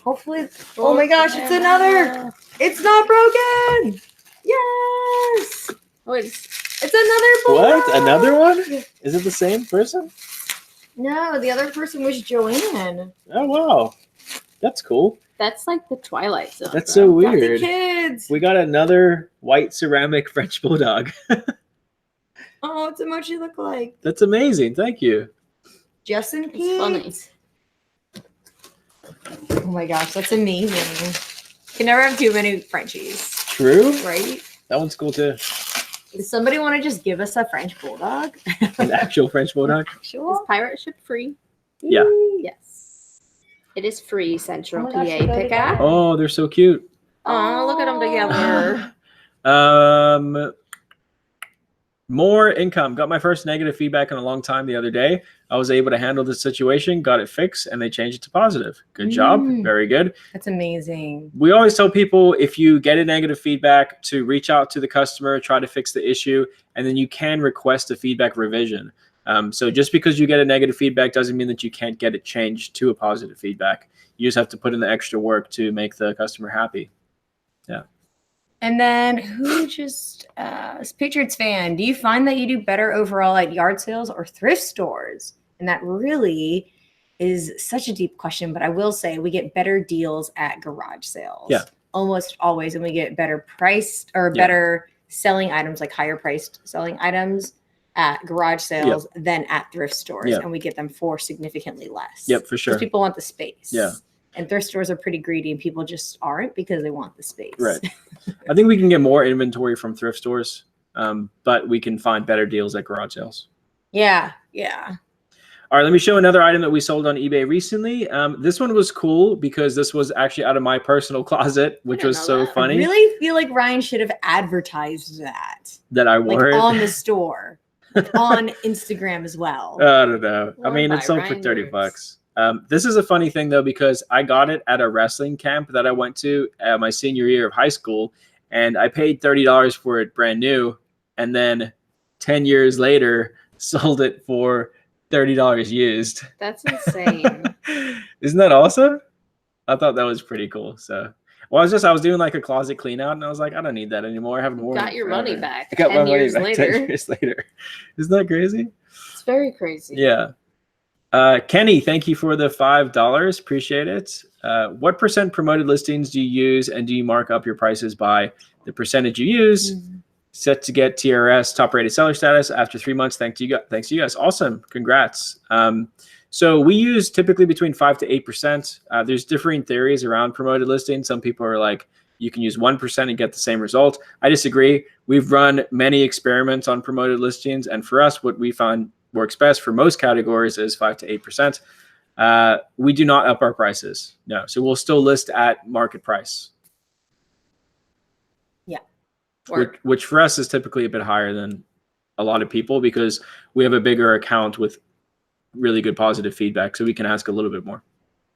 Hopefully. Oh my gosh, it's another. It's not broken. Yes. It's another Bulldog. What? Another one? Is it the same person? No, the other person was Joanne. Oh, wow. That's cool. That's like the Twilight Zone. That's bro. so weird. Crafty Kids. We got another white ceramic French Bulldog. Oh, what's emoji look like? That's amazing. Thank you. Justin It's Pete. funny. Oh my gosh, that's amazing. Can never have too many Frenchies, True. right? That one's cool too. Does somebody want to just give us a French Bulldog? An actual French Bulldog. Is pirate ship free? Yeah. Yes. It is free, Central Oh my gosh, PA look at pickup. that. Oh, they're so cute. Oh, look at them together. More income. Got my first negative feedback in a long time the other day. I was able to handle the situation, got it fixed, and they changed it to positive. Good job. Very good. That's amazing. We always tell people if you get a negative feedback to reach out to the customer, try to fix the issue, and then you can request a feedback revision. So just because you get a negative feedback doesn't mean that you can't get it changed to a positive feedback. You just have to put in the extra work to make the customer happy. Yeah. And then who just Patriots fan, do you find that you do better overall at yard sales or thrift stores? And that really is such a deep question, but I will say we get better deals at garage sales. Yeah. Almost always, and we get better priced or better selling items, like higher priced selling items at garage sales than at thrift stores. And we get them for significantly less. Yep, for sure. Because people want the space. Yeah. And thrift stores are pretty greedy and people just aren't because they want the space. Right. I think we can get more inventory from thrift stores, but we can find better deals at garage sales. Yeah. Yeah. All right, let me show another item that we sold on eBay recently. This one was cool because this was actually out of my personal closet, which was so funny. I really feel like Ryan should have advertised that I like wore it. on the store, like on Instagram as well. I don't know. I Worn mean, by it sold for Ryan 30 Roots. bucks. This is a funny thing, though, because I got it at a wrestling camp that I went to my senior year of high school, and I paid $30 for it brand new, and then 10 years later sold it for $30 used. That's insane. Isn't that awesome? I thought that was pretty cool. So, well, I was doing like a closet clean out, and I was like, I don't need that anymore. I haven't worn it. Got your money back. I got 10 my money years back later. 10 years later. Isn't that crazy? It's very crazy. Yeah. Kenny, thank you for the $5. Appreciate it. What % promoted listings do you use, and do you mark up your prices by the percentage you use? Set to get TRS, top rated seller status after 3 months. Thanks to you guys. Awesome. Congrats. So we use typically between 5 to 8%. There's differing theories around promoted listings. Some people are like, you can use 1% and get the same result. I disagree. We've run many experiments on promoted listings, and for us, what we found works best for most categories is 5 to 8%. We do not up our prices. No. So we'll still list at market price. Yeah. Which for us is typically a bit higher than a lot of people because we have a bigger account with really good positive feedback. So we can ask a little bit more.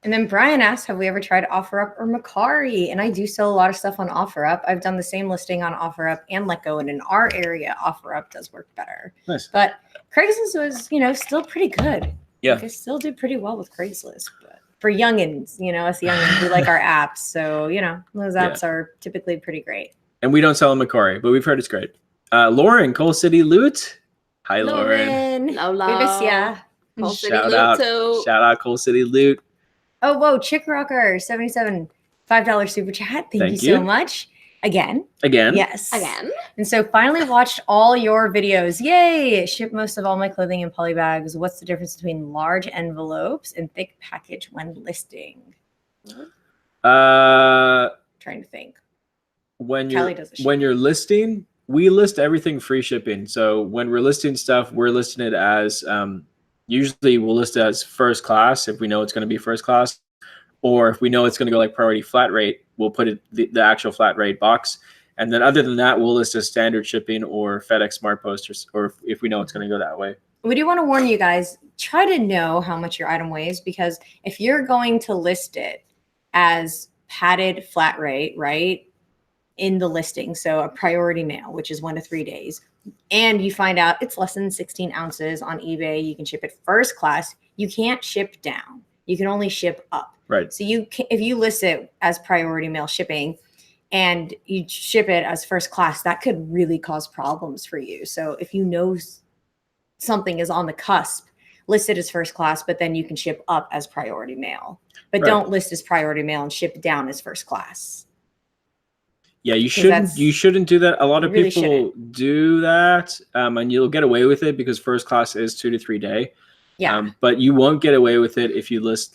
And then Brian asked, have we ever tried OfferUp or Mercari? And I do sell a lot of stuff on OfferUp. I've done the same listing on OfferUp and Letgo. And in our area, OfferUp does work better. Nice. But Craigslist was, still pretty good. Yeah. Like I still did pretty well with Craigslist. But for youngins, us youngins, we like our apps. So, those apps are typically pretty great. And we don't sell on Mercari, but we've heard it's great. Lauren, Coal City Loot. Hi, Lauren. Hello. We miss ya. Coal City Shout Loot out. too. Shout out Coal City Loot. Oh, whoa. Chick Rocker, 77, $5 super chat. Thank you so much. Again. Yes. Again. And so finally watched all your videos. Yay. Ship most of all my clothing in poly bags. What's the difference between large envelopes and thick package when listing? Trying to think. When you're listing, we list everything free shipping. So when we're listing stuff, we're listing it as usually we'll list it as first class if we know it's going to be first class, or if we know it's going to go like priority flat rate, we'll put it the actual flat rate box. And then other than that, we'll list as standard shipping or FedEx Smart Post, or if we know it's going to go that way. We do want to warn you guys, try to know how much your item weighs, because if you're going to list it as padded flat rate, right, in the listing, so a priority mail, which is 1 to 3 days, and you find out it's less than 16 ounces on eBay, you can ship it first class, you can't ship down. You can only ship up. Right. So if you list it as priority mail shipping and you ship it as first class, that could really cause problems for you. So if you know something is on the cusp, list it as first class, but then you can ship up as priority mail. But don't list as priority mail and ship down as first class. Yeah, you shouldn't do that. A lot of people do that, and you'll get away with it because first class is 2 to 3 day. Yeah. But you won't get away with it if you list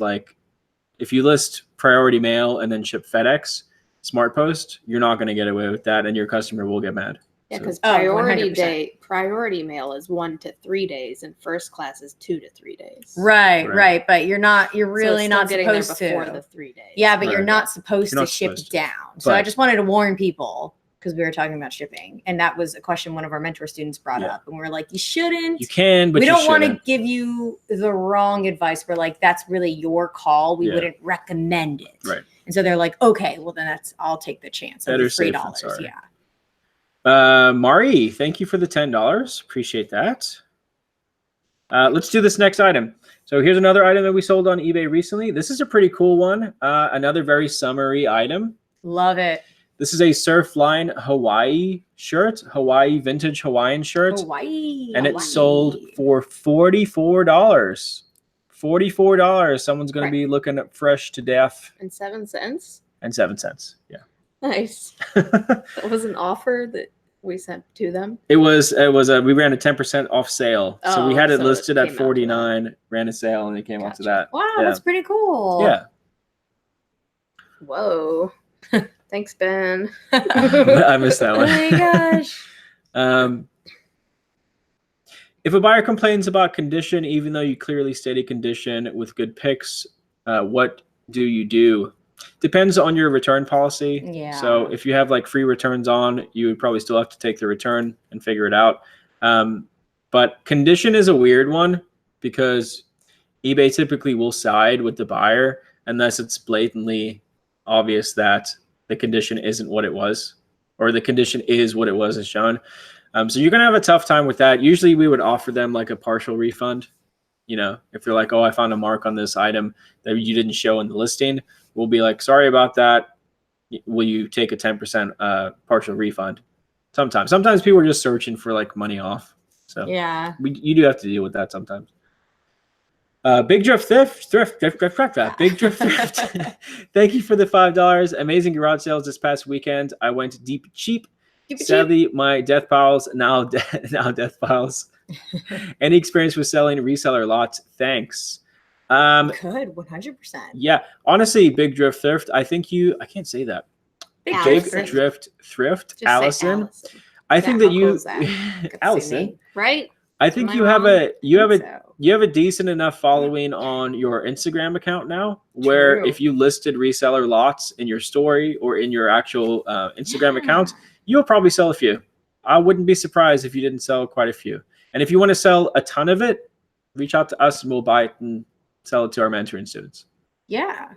priority mail and then ship FedEx Smart Post. You're not going to get away with that, and your customer will get mad. Yeah, because 100%. priority mail is 1 to 3 days, and first class is 2 to 3 days. Right. But you're really not getting supposed there before to. The 3 days. Yeah, but you're not supposed to ship down. So I just wanted to warn people, because we were talking about shipping, and that was a question one of our mentor students brought up, and we're like, you shouldn't. You can, but we don't want to give you the wrong advice. We're like, that's really your call. We wouldn't recommend it. Right. And so they're like, okay, well then I'll take the chance. Better $3. safe than sorry. Yeah. Mari, thank you for the $10. Appreciate that. Let's do this next item. So here's another item that we sold on eBay recently. This is a pretty cool one. Another very summery item. Love it. This is a Surfline Hawaii shirt, vintage Hawaiian shirt. And it sold for $44. $44. Someone's going to be looking at fresh to death. And 7 cents? And 7 cents. Yeah. Nice. That was an offer that we sent to them. We ran a 10% off sale. So we had it listed at 49, ran a sale, and it came out to that. Wow, that's pretty cool. Yeah. Whoa. Thanks, Ben. I missed that one. Oh my gosh. If a buyer complains about condition, even though you clearly stated condition with good pics, what do you do? Depends on your return policy. Yeah. So if you have like free returns on, you would probably still have to take the return and figure it out. But condition is a weird one because eBay typically will side with the buyer unless it's blatantly obvious that the condition isn't what it was, or the condition is what it was as shown. So you're going to have a tough time with that. Usually we would offer them like a partial refund. If they're like, oh, I found a mark on this item that you didn't show in the listing, we'll be like, sorry about that. Will you take a 10% partial refund? Sometimes people are just searching for like money off. So yeah, you do have to deal with that sometimes. Big Drift Thrift. Big Drift Thrift. Thank you for the $5. Amazing garage sales this past weekend. I went deep cheap. Sadly, my death piles now death piles. Any experience with selling reseller lots? Thanks. Good, 100%. Yeah, honestly, Big Drift Thrift. I can't say that. Big Drift Thrift. Allison. I think that you, Allison, right? I think you have a decent enough following on your Instagram account now, where if you listed reseller lots in your story or in your actual Instagram account, you'll probably sell a few. I wouldn't be surprised if you didn't sell quite a few. And if you want to sell a ton of it, reach out to us and we'll buy it and sell it to our mentoring students. Yeah.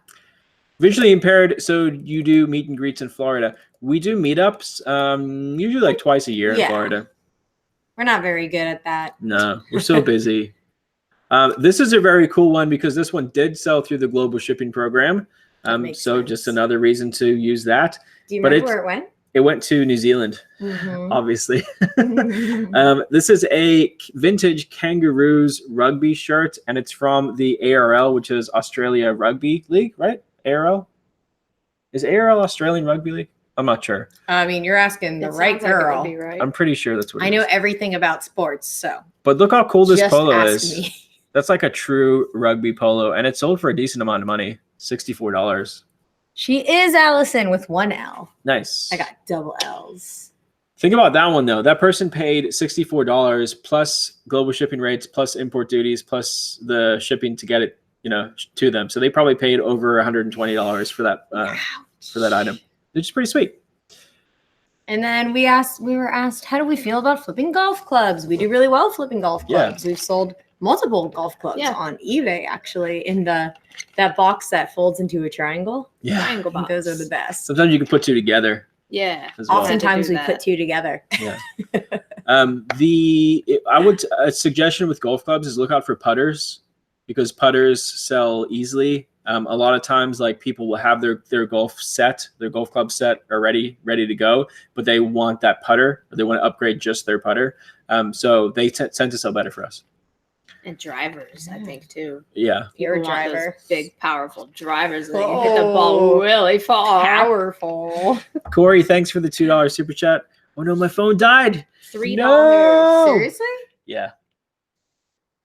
Visually impaired, so you do meet and greets in Florida. We do meetups, usually like twice a year in Yeah. Florida. We're not very good at that. No, we're so busy. This is a very cool one because this one did sell through the global shipping program. makes So sense. just another reason to use that. Do you But remember where it went? It went to New Zealand, Mhm. obviously. This is a vintage Kangaroos rugby shirt, and it's from the ARL, which is Australia Rugby League, right? ARL? Is ARL Australian Rugby League? I'm not sure. I mean, you're asking the It right sounds like it would girl. be right. I'm pretty sure that's what I it know is. everything about sports, so But look how cool this just polo ask is. me. That's like a true rugby polo, and it sold for a decent amount of money, $64. She is Allison with one L. Nice. I got double L's. Think about that one though. That person paid $64 plus global shipping rates, plus import duties, plus the shipping to get it, to them. So they probably paid over $120 for that item, which is pretty sweet. And then we were asked, how do we feel about flipping golf clubs? We do really well flipping golf clubs. We've sold multiple golf clubs on eBay, actually, in that box that folds into a triangle. Yeah. Triangle box. Those are the best. Sometimes you can put two together. Yeah. As well. Oftentimes we that. put two together. Yeah. A suggestion with golf clubs is look out for putters because putters sell easily. A lot of times, like people will have their golf club set already ready to go, but they want that putter, or they want to upgrade just their putter. So they tend to sell better for us. And drivers, I think, too. Yeah. You're a People want those driver. big, powerful drivers that can hit the ball really far. Powerful. Corey, thanks for the $2 super chat. Oh no, my phone died. $3. No! Seriously? Yeah.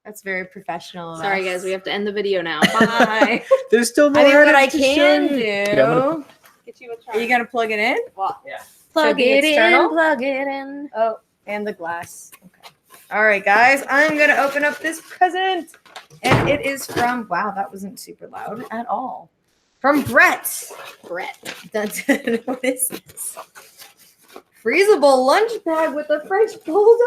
That's very professional. of Sorry, us. guys. We have to end the video now. Bye. There's still more. I mean, what I items to can show. do. Yeah, I'm gonna- Get you a Are you gonna plug it in? Yeah. Plug the it external? in. Plug it in. Oh, and the glass. Okay. All right, guys. I'm gonna open up this present, and it is from. Wow, that wasn't super loud at all. From Brett. Brett. What is this? Freezable lunch bag with a French bulldog.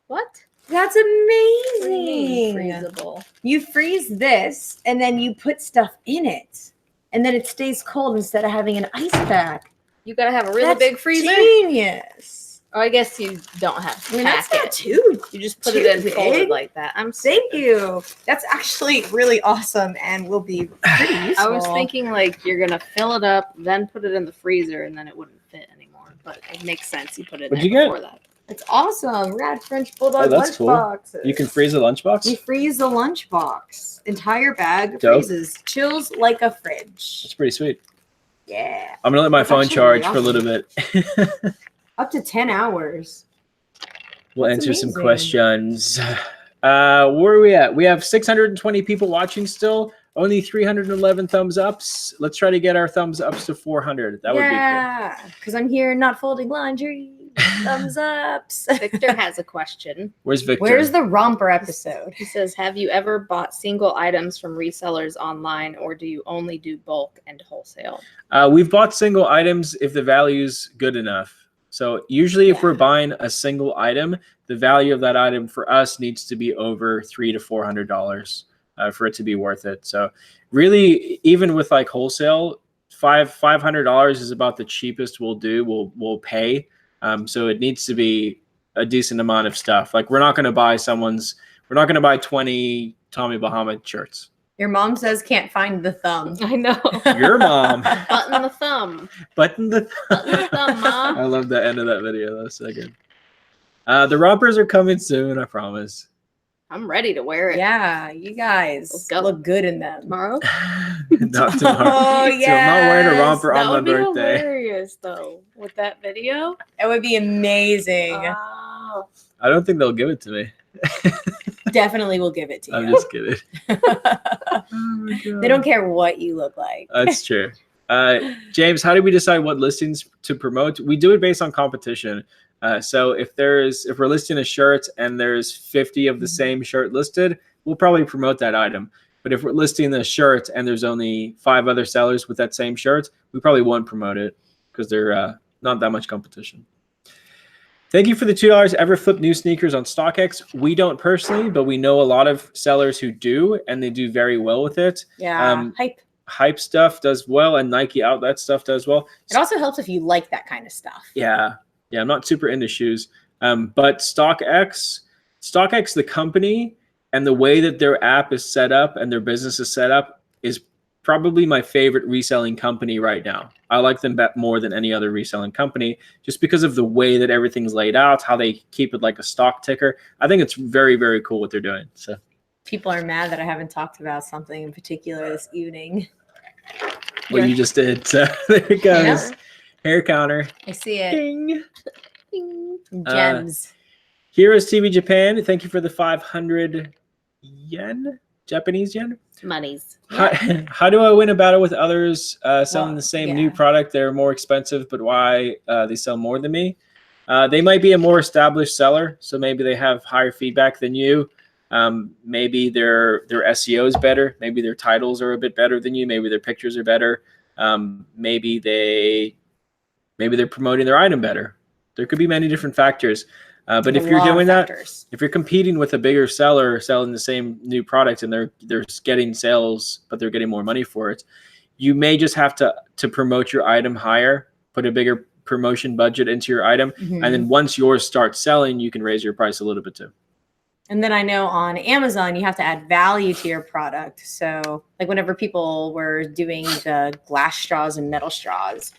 What? That's What do you mean, amazing. freezable? You freeze this, and then you put stuff in it, and then it stays cold instead of having an ice pack. You gotta have a really That's big freezer. Genius. Oh, I guess you don't have to I mean, pack that's not it. too. You just put too it in big. folded like that. I'm Thank you. That's actually really awesome and will be pretty useful. I was thinking like you're gonna fill it up, then put it in the freezer, and then it wouldn't fit anymore. But it makes sense. You put it in What'd there you get? before that. It's awesome. Rad French Bulldog Oh, that's lunch cool. boxes. You can freeze a lunchbox. You freeze the lunch box. Entire bag Dope. freezes. Chills like a fridge. That's pretty sweet. Yeah. I'm gonna let my That's phone actually charge really for a little bit. Up to 10 hours. We'll That's answer some amazing. questions. Where are we at? We have 620 people watching still. Only 311 thumbs ups. Let's try to get our thumbs ups to 400. That would be Yeah. Because I'm here not folding laundry. Thumbs ups. Victor has a question. cool. Where's Victor? Where's the romper episode? He says, "Have you ever bought single items from resellers online, or do you only do bulk and wholesale?" We've bought single items if the value's good enough. So usually if Yeah. we're buying a single item, the value of that item for us needs to be over $300 to $400 for it to be worth it. So really, even with like wholesale, $500 is about the cheapest we'll pay. So it needs to be a decent amount of stuff. Like we're not going to buy 20 Tommy Bahama shirts. Your mom says can't find the thumb. I know. Your mom. Button the thumb. Button the Button the thumb, Mom. I love the end of that video. That was so good. The rompers are coming soon, I promise. I'm ready to wear it. Yeah, you guys Let's go. look good in them. Tomorrow. Not tomorrow. Oh, So I'm not wearing a yes. romper That on my would be birthday. hilarious, though, with that video. It would be amazing. Oh. I don't think they'll give it to me. Definitely will give it to I'm you. just kidding. Oh my God. They don't care what you look like. That's true. James, how do we decide what listings to promote? We do it based on competition. So if we're listing a shirt and there's 50 of the same shirt listed, we'll probably promote that item. But if we're listing a shirt and there's only 5 other sellers with that same shirt, we probably won't promote it because they're not that much competition. Thank you for the $2. Ever flip new sneakers on StockX? We don't personally, but we know a lot of sellers who do, and they do very well with it. Yeah. Hype. hype stuff does well, and Nike outlet stuff does well. It also helps if you like that kind of stuff. Yeah. I'm not super into shoes, but StockX, the company, and the way that their app is set up and their business is set up is probably my favorite reselling company right now. I like them more than any other reselling company just because of the way that everything's laid out, how they keep it like a stock ticker. I think it's very, very cool what they're doing. So people are mad that I haven't talked about something in particular this evening. Well, you just did. So there it goes. Hair counter. I see it. Ding. Ding. Gems. Heroes TV Japan. Thank you for the 500 yen. Japanese yen? Monies. How do I win a battle with others selling the same new product? They're more expensive, but why they sell more than me? They might be a more established seller, so maybe they have higher feedback than you. Maybe their SEO is better. Maybe their titles are a bit better than you. Maybe their pictures are better. Maybe they're promoting their item better. There could be many different factors. But if you're doing that, if you're competing with a bigger seller selling the same new product and they're getting sales, but they're getting more money for it, you may just have to promote your item higher, put a bigger promotion budget into your item. And then once yours starts selling, you can raise your price a little bit too. And then I know on Amazon, you have to add value to your product. So like whenever people were doing the glass straws and metal straws,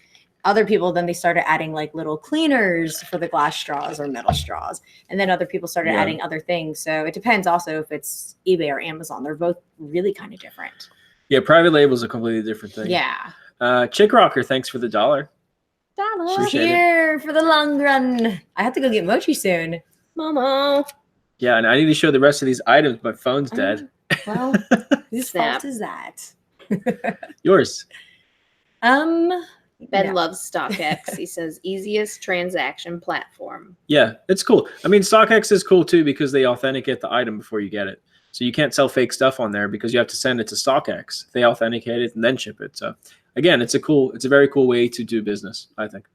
other people, then they started adding like little cleaners for the glass straws or metal straws. And then other people started adding other things. So it depends also if it's eBay or Amazon. They're both really kind of different. Yeah, private label is a completely different thing. Yeah. Chick Rocker, thanks for the $1. Here for the long run. I have to go get mochi soon. Momo. Yeah, and I need to show the rest of these items. My phone's dead. Well, whose fault is that? Yours. Ben loves StockX. He says easiest transaction platform. Yeah, it's cool. I mean, StockX is cool too because they authenticate the item before you get it. So you can't sell fake stuff on there because you have to send it to StockX. They authenticate it and then ship it. So again, it's a very cool way to do business, I think.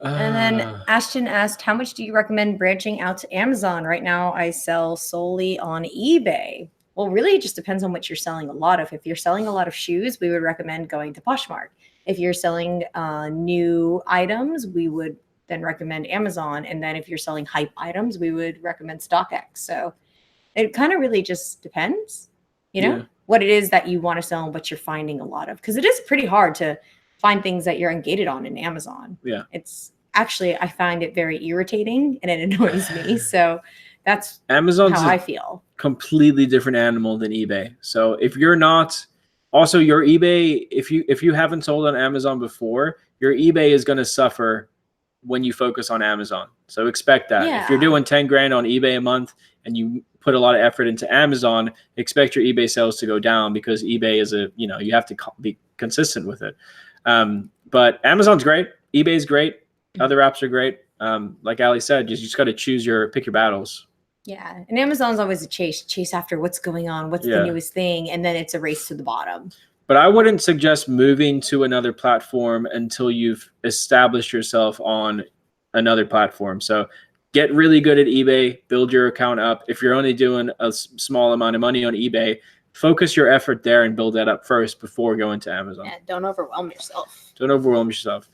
And then Ashton asked, how much do you recommend branching out to Amazon? Right now, I sell solely on eBay. Well, really, it just depends on what you're selling a lot of. If you're selling a lot of shoes, we would recommend going to Poshmark. If you're selling new items, we would then recommend Amazon. And then if you're selling hype items, we would recommend StockX. So it kind of really just depends, what it is that you want to sell and what you're finding a lot of. Because it is pretty hard to find things that you're ungated on in Amazon. Yeah. It's actually, I find it very irritating and it annoys me. So that's Amazon's how I feel. Completely different animal than eBay. So if you're not, also your eBay, if you haven't sold on Amazon before, your eBay is going to suffer when you focus on Amazon. So expect that. Yeah. If you're doing 10 grand on eBay a month and you put a lot of effort into Amazon, expect your eBay sales to go down because eBay is you have to be consistent with it. But Amazon's great. eBay's great. Other apps are great. Like Ali said, you just got to pick your battles. Yeah. And Amazon's always a chase after what's going on, what's the newest thing, and then it's a race to the bottom. But I wouldn't suggest moving to another platform until you've established yourself on another platform. So get really good at eBay, build your account up. If you're only doing a small amount of money on eBay, focus your effort there and build that up first before going to Amazon. Yeah, don't overwhelm yourself.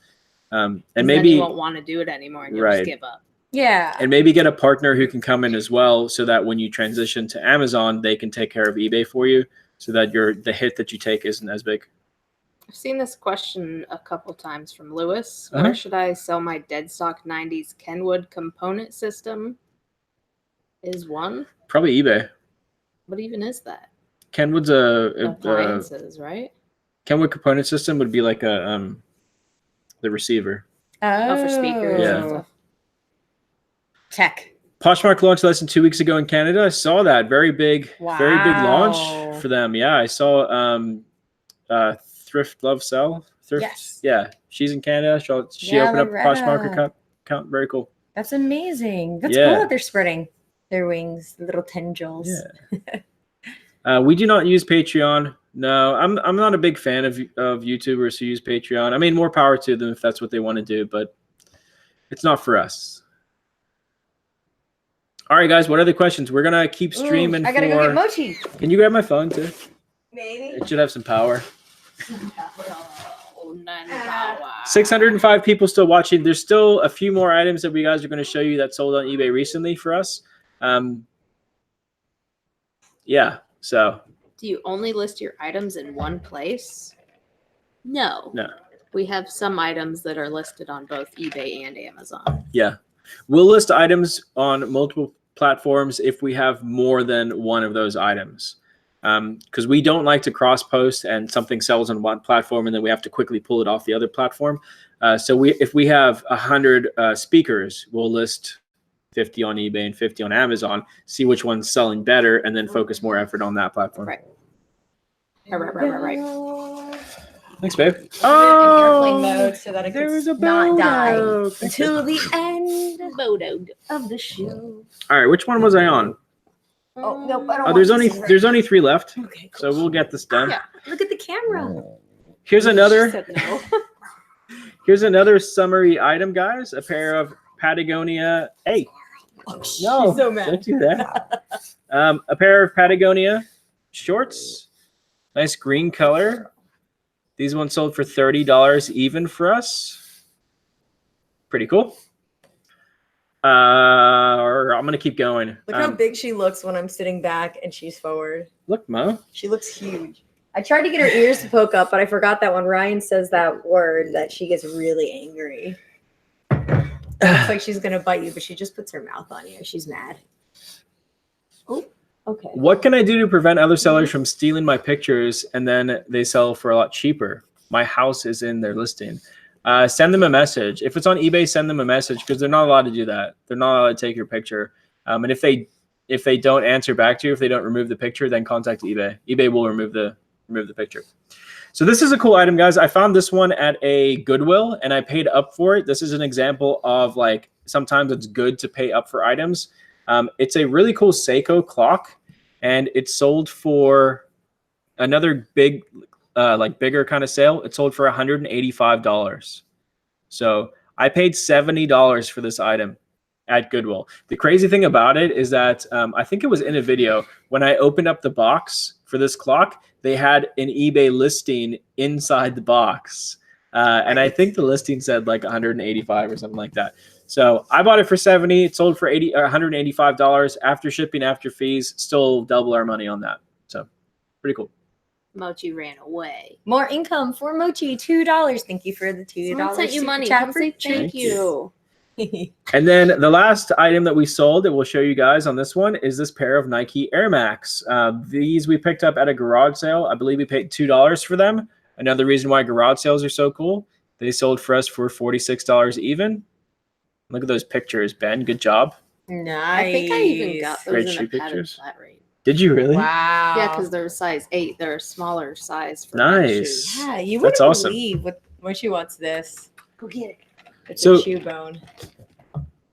And maybe maybe you won't want to do it anymore and you'll just give up. Yeah. And maybe get a partner who can come in as well so that when you transition to Amazon, they can take care of eBay for you so that the hit that you take isn't as big. I've seen this question a couple times from Lewis. Where should I sell my dead stock 90s Kenwood component system? Is one? Probably eBay. What even is that? Kenwood's appliances, right? Kenwood component system would be like the receiver. Oh, for speakers and stuff. Tech. Poshmark launched less than 2 weeks ago in Canada. I saw that very big launch for them. Yeah, I saw Thrift Love Sell. Thrift. Yes. Yeah, she's in Canada. She opened up a Poshmark account. Very cool. That's amazing. That's cool that they're spreading their wings, the little tendrils. Yeah. We do not use Patreon. No, I'm not a big fan of YouTubers who use Patreon. I mean, more power to them if that's what they want to do, but it's not for us. All right, guys, what other questions? We're going to keep streaming. I got to go get mochi. Can you grab my phone, too? Maybe. It should have some power. Oh, none power. 605 people still watching. There's still a few more items that we guys are going to show you that sold on eBay recently for us. Yeah, so. Do you only list your items in one place? No. No. We have some items that are listed on both eBay and Amazon. Yeah. We'll list items on multiple platforms if we have more than one of those items. Because we don't like to cross post and something sells on one platform and then we have to quickly pull it off the other platform. So if we have 100 speakers, we'll list 50 on eBay and 50 on Amazon, see which one's selling better, and then focus more effort on that platform. Right. Right. Thanks, babe. Airplane mode so that it there's a could not die Bulldog. until the end of the show. All right, which one was I on? Oh, nope, I don't Oh, want there's this only right. 3 left, Okay, so cool. we'll get this done. Yeah. Look at the camera. Here's She another. said no. Here's another summary item, guys. A pair of Patagonia. Hey, no, She's so mad. don't do that. A pair of Patagonia shorts. Nice green color. These ones sold for $30 even for us. Pretty cool. I'm gonna keep going. Look how big she looks when I'm sitting back and she's forward. Look, Mo. She looks huge. I tried to get her ears to poke up, but I forgot that when Ryan says that word, that she gets really angry. It looks like she's gonna bite you, but she just puts her mouth on you. She's mad. Oh, okay. What can I do to prevent other sellers from stealing my pictures and then they sell for a lot cheaper? My house is in their listing. Send them a message. If it's on eBay, send them a message because they're not allowed to do that. They're not allowed to take your picture. And if they don't answer back to you, if they don't remove the picture, then contact eBay. eBay will remove the picture. So this is a cool item, guys. I found this one at a Goodwill and I paid up for it. This is an example of like sometimes it's good to pay up for items. It's a really cool Seiko clock, and it's sold for another big, bigger kind of sale. It sold for $185. So I paid $70 for this item at Goodwill. The crazy thing about it is that I think it was in a video when I opened up the box for this clock, they had an eBay listing inside the box. And I think the listing said like 185 or something like that. So I bought it for $70. It sold for $185 after shipping, after fees, still double our money on that. So pretty cool. Mochi ran away. More income for Mochi, $2. Thank you for the $2. Someone sent you super money. chat Come for say thank Thank you. And then the last item that we sold that we'll show you guys on this one is this pair of Nike Air Max. These we picked up at a garage sale. I believe we paid $2 for them. Another reason why garage sales are so cool. They sold for us for $46 even. Look at those pictures, Ben. Good job. Nice. I think I even got Great those in shoe a pattern pictures. flat rate. Did you really? Wow. Yeah, because they're size 8. They're a smaller size for men's Nice. shoes. Yeah, you That's wouldn't awesome. believe when she wants this. Go get it. It's So- a shoe bone.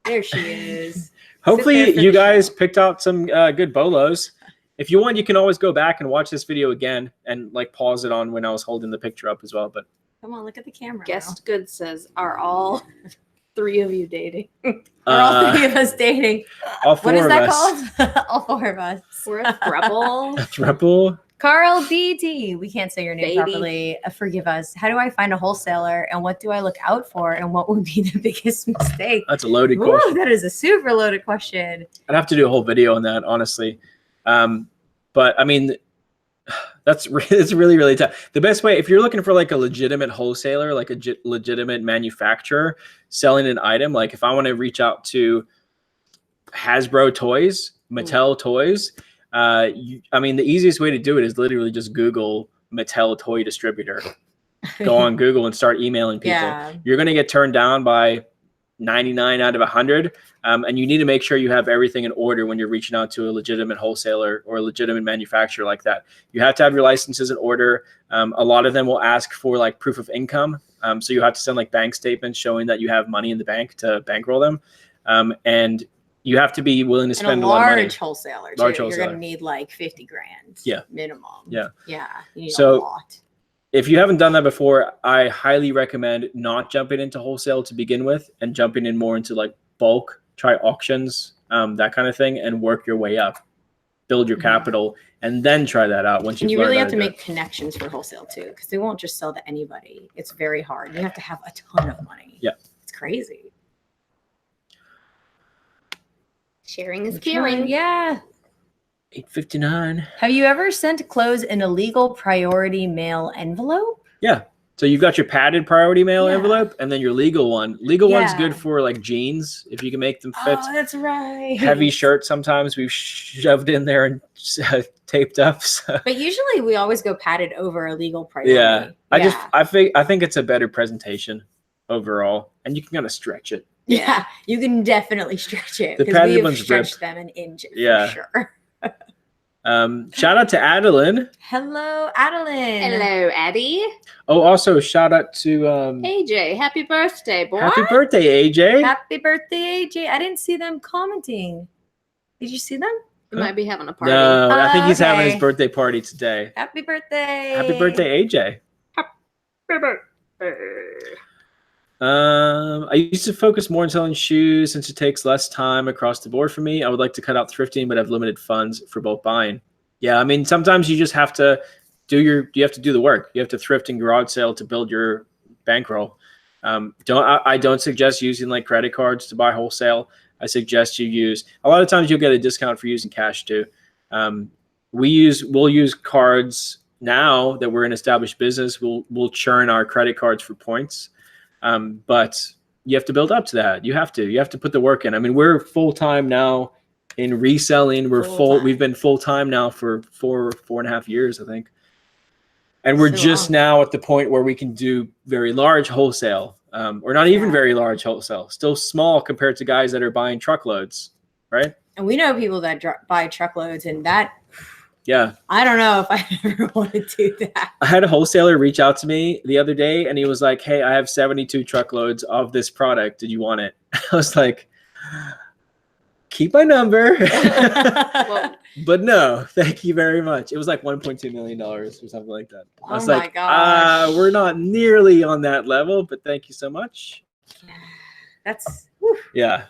There she is. Hopefully Sit there for you the guys show. picked out some good bolos. If you want, you can always go back and watch this video again and like pause it on when I was holding the picture up as well. But Come on, look at the camera. Guest Good says, are all 3 of you dating? Are all 3 of us dating? all 4 What is of that us. called? All 4 of us. We're a throuple. Triple. Carl BT. We can't say your name Baby. properly. Forgive us. How do I find a wholesaler and what do I look out for and what would be the biggest mistake? That's a loaded Ooh, question. that is a super loaded question. I'd have to do a whole video on that, honestly. But I mean, it's really, really tough. The best way, if you're looking for like a legitimate wholesaler, like a legitimate manufacturer selling an item, like if I want to reach out to Hasbro toys, Mattel toys, I mean, the easiest way to do it is literally just Google Mattel toy distributor. Go on Google and start emailing people. Yeah. You're going to get turned down by 99 out of 100. And you need to make sure you have everything in order when you're reaching out to a legitimate wholesaler or a legitimate manufacturer like that. You have to have your licenses in order. A lot of them will ask for like proof of income. So you have to send like bank statements showing that you have money in the bank to bankroll them. And you have to be willing to spend And a lot of money. large wholesaler. Large You're wholesaler. going to need like 50 grand. Yeah. Minimum. Yeah. Yeah. You need So- a lot. If you haven't done that before, I highly recommend not jumping into wholesale to begin with and jumping in more into like bulk, try auctions, that kind of thing, and work your way up. build your capital, and then try that out once And you've you really learned have how to do make connections for wholesale too, because they won't just sell to anybody. It's very hard. You have to have a ton of money. Yeah. It's crazy. Sharing is caring. Yeah. 859. Have you ever sent clothes in a legal priority mail envelope? Yeah. So you've got your padded priority mail Yeah. envelope and then your legal one. Legal one's Yeah. good for like jeans, if you can make them fit. Oh, that's right. Heavy shirts sometimes we've shoved in there and taped up. So. But usually we always go padded over a legal priority. Yeah. I think it's a better presentation overall, and you can kind of stretch it. Yeah, you can definitely stretch it. The because padded we have ones stretched rip. them an inch Yeah. for sure. Shout out to Adeline. Hello, Adeline. Hello, Addie. Oh, also shout out to AJ, happy birthday, boy. happy birthday, AJ. Happy birthday, AJ. I didn't see them commenting. Did you see them? You might be having a party. No, I think he's having Okay. his birthday party today. Happy birthday. Happy birthday, AJ. I used to focus more on selling shoes since it takes less time across the board for me. I would like to cut out thrifting, but have limited funds for both buying. Yeah, I mean, sometimes you just have to do the work. You have to thrift and garage sale to build your bankroll. I don't suggest using like credit cards to buy wholesale. I suggest you use, a lot of times you'll get a discount for using cash too. We'll use cards now that we're an established business. We'll churn our credit cards for points. But you have to build up to that. You have to put the work in. I mean, we're full-time now in reselling. We've been full-time now for 4.5 years, I think. And we're just now at the point where we can do very large wholesale, or not even very large wholesale, still small compared to guys that are buying truckloads, right? And we know people that buy truckloads, and that, yeah. I don't know if I ever want to do that. I had a wholesaler reach out to me the other day, and he was like, "Hey, I have 72 truckloads of this product. Did you want it?" I was like, "Keep my number." Well, But no, thank you very much. It was like $1.2 million or something like that. I was Oh like, my gosh. we're not nearly on that level, but thank you so much. That's Yeah.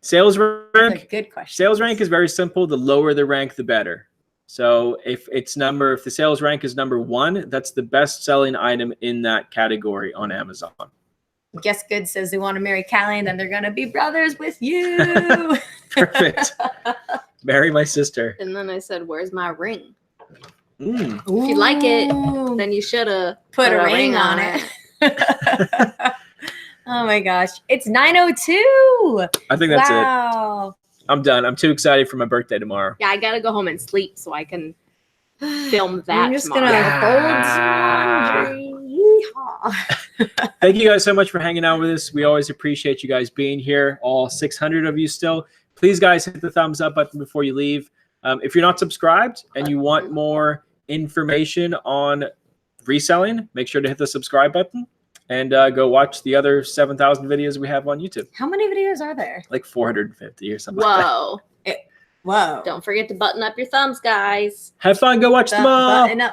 Sales a rank. good question. Sales rank is very simple. The lower the rank, the better. So if the sales rank is number 1, that's the best selling item in that category on Amazon. Guess Good says they want to marry Callie, and then they're gonna be brothers with you. Perfect. Marry my sister. and then I said, "Where's my ring?" Mm. If you like it, Ooh. then you should have put a ring on it. Oh my gosh. It's 9:02. I think that's it. Wow. I'm done. I'm too excited for my birthday tomorrow. Yeah, I gotta go home and sleep so I can film that. I'm just tomorrow. gonna fold some laundry. Yeehaw. Thank you guys so much for hanging out with us. We always appreciate you guys being here, all 600 of you still. Please, guys, hit the thumbs up button before you leave. If you're not subscribed and you want more information on reselling, make sure to hit the subscribe button and go watch the other 7,000 videos we have on YouTube. How many videos are there? Like 450 or something like that. Whoa! Whoa. Don't forget to button up your thumbs, guys. Have fun. Go watch them all. Button up.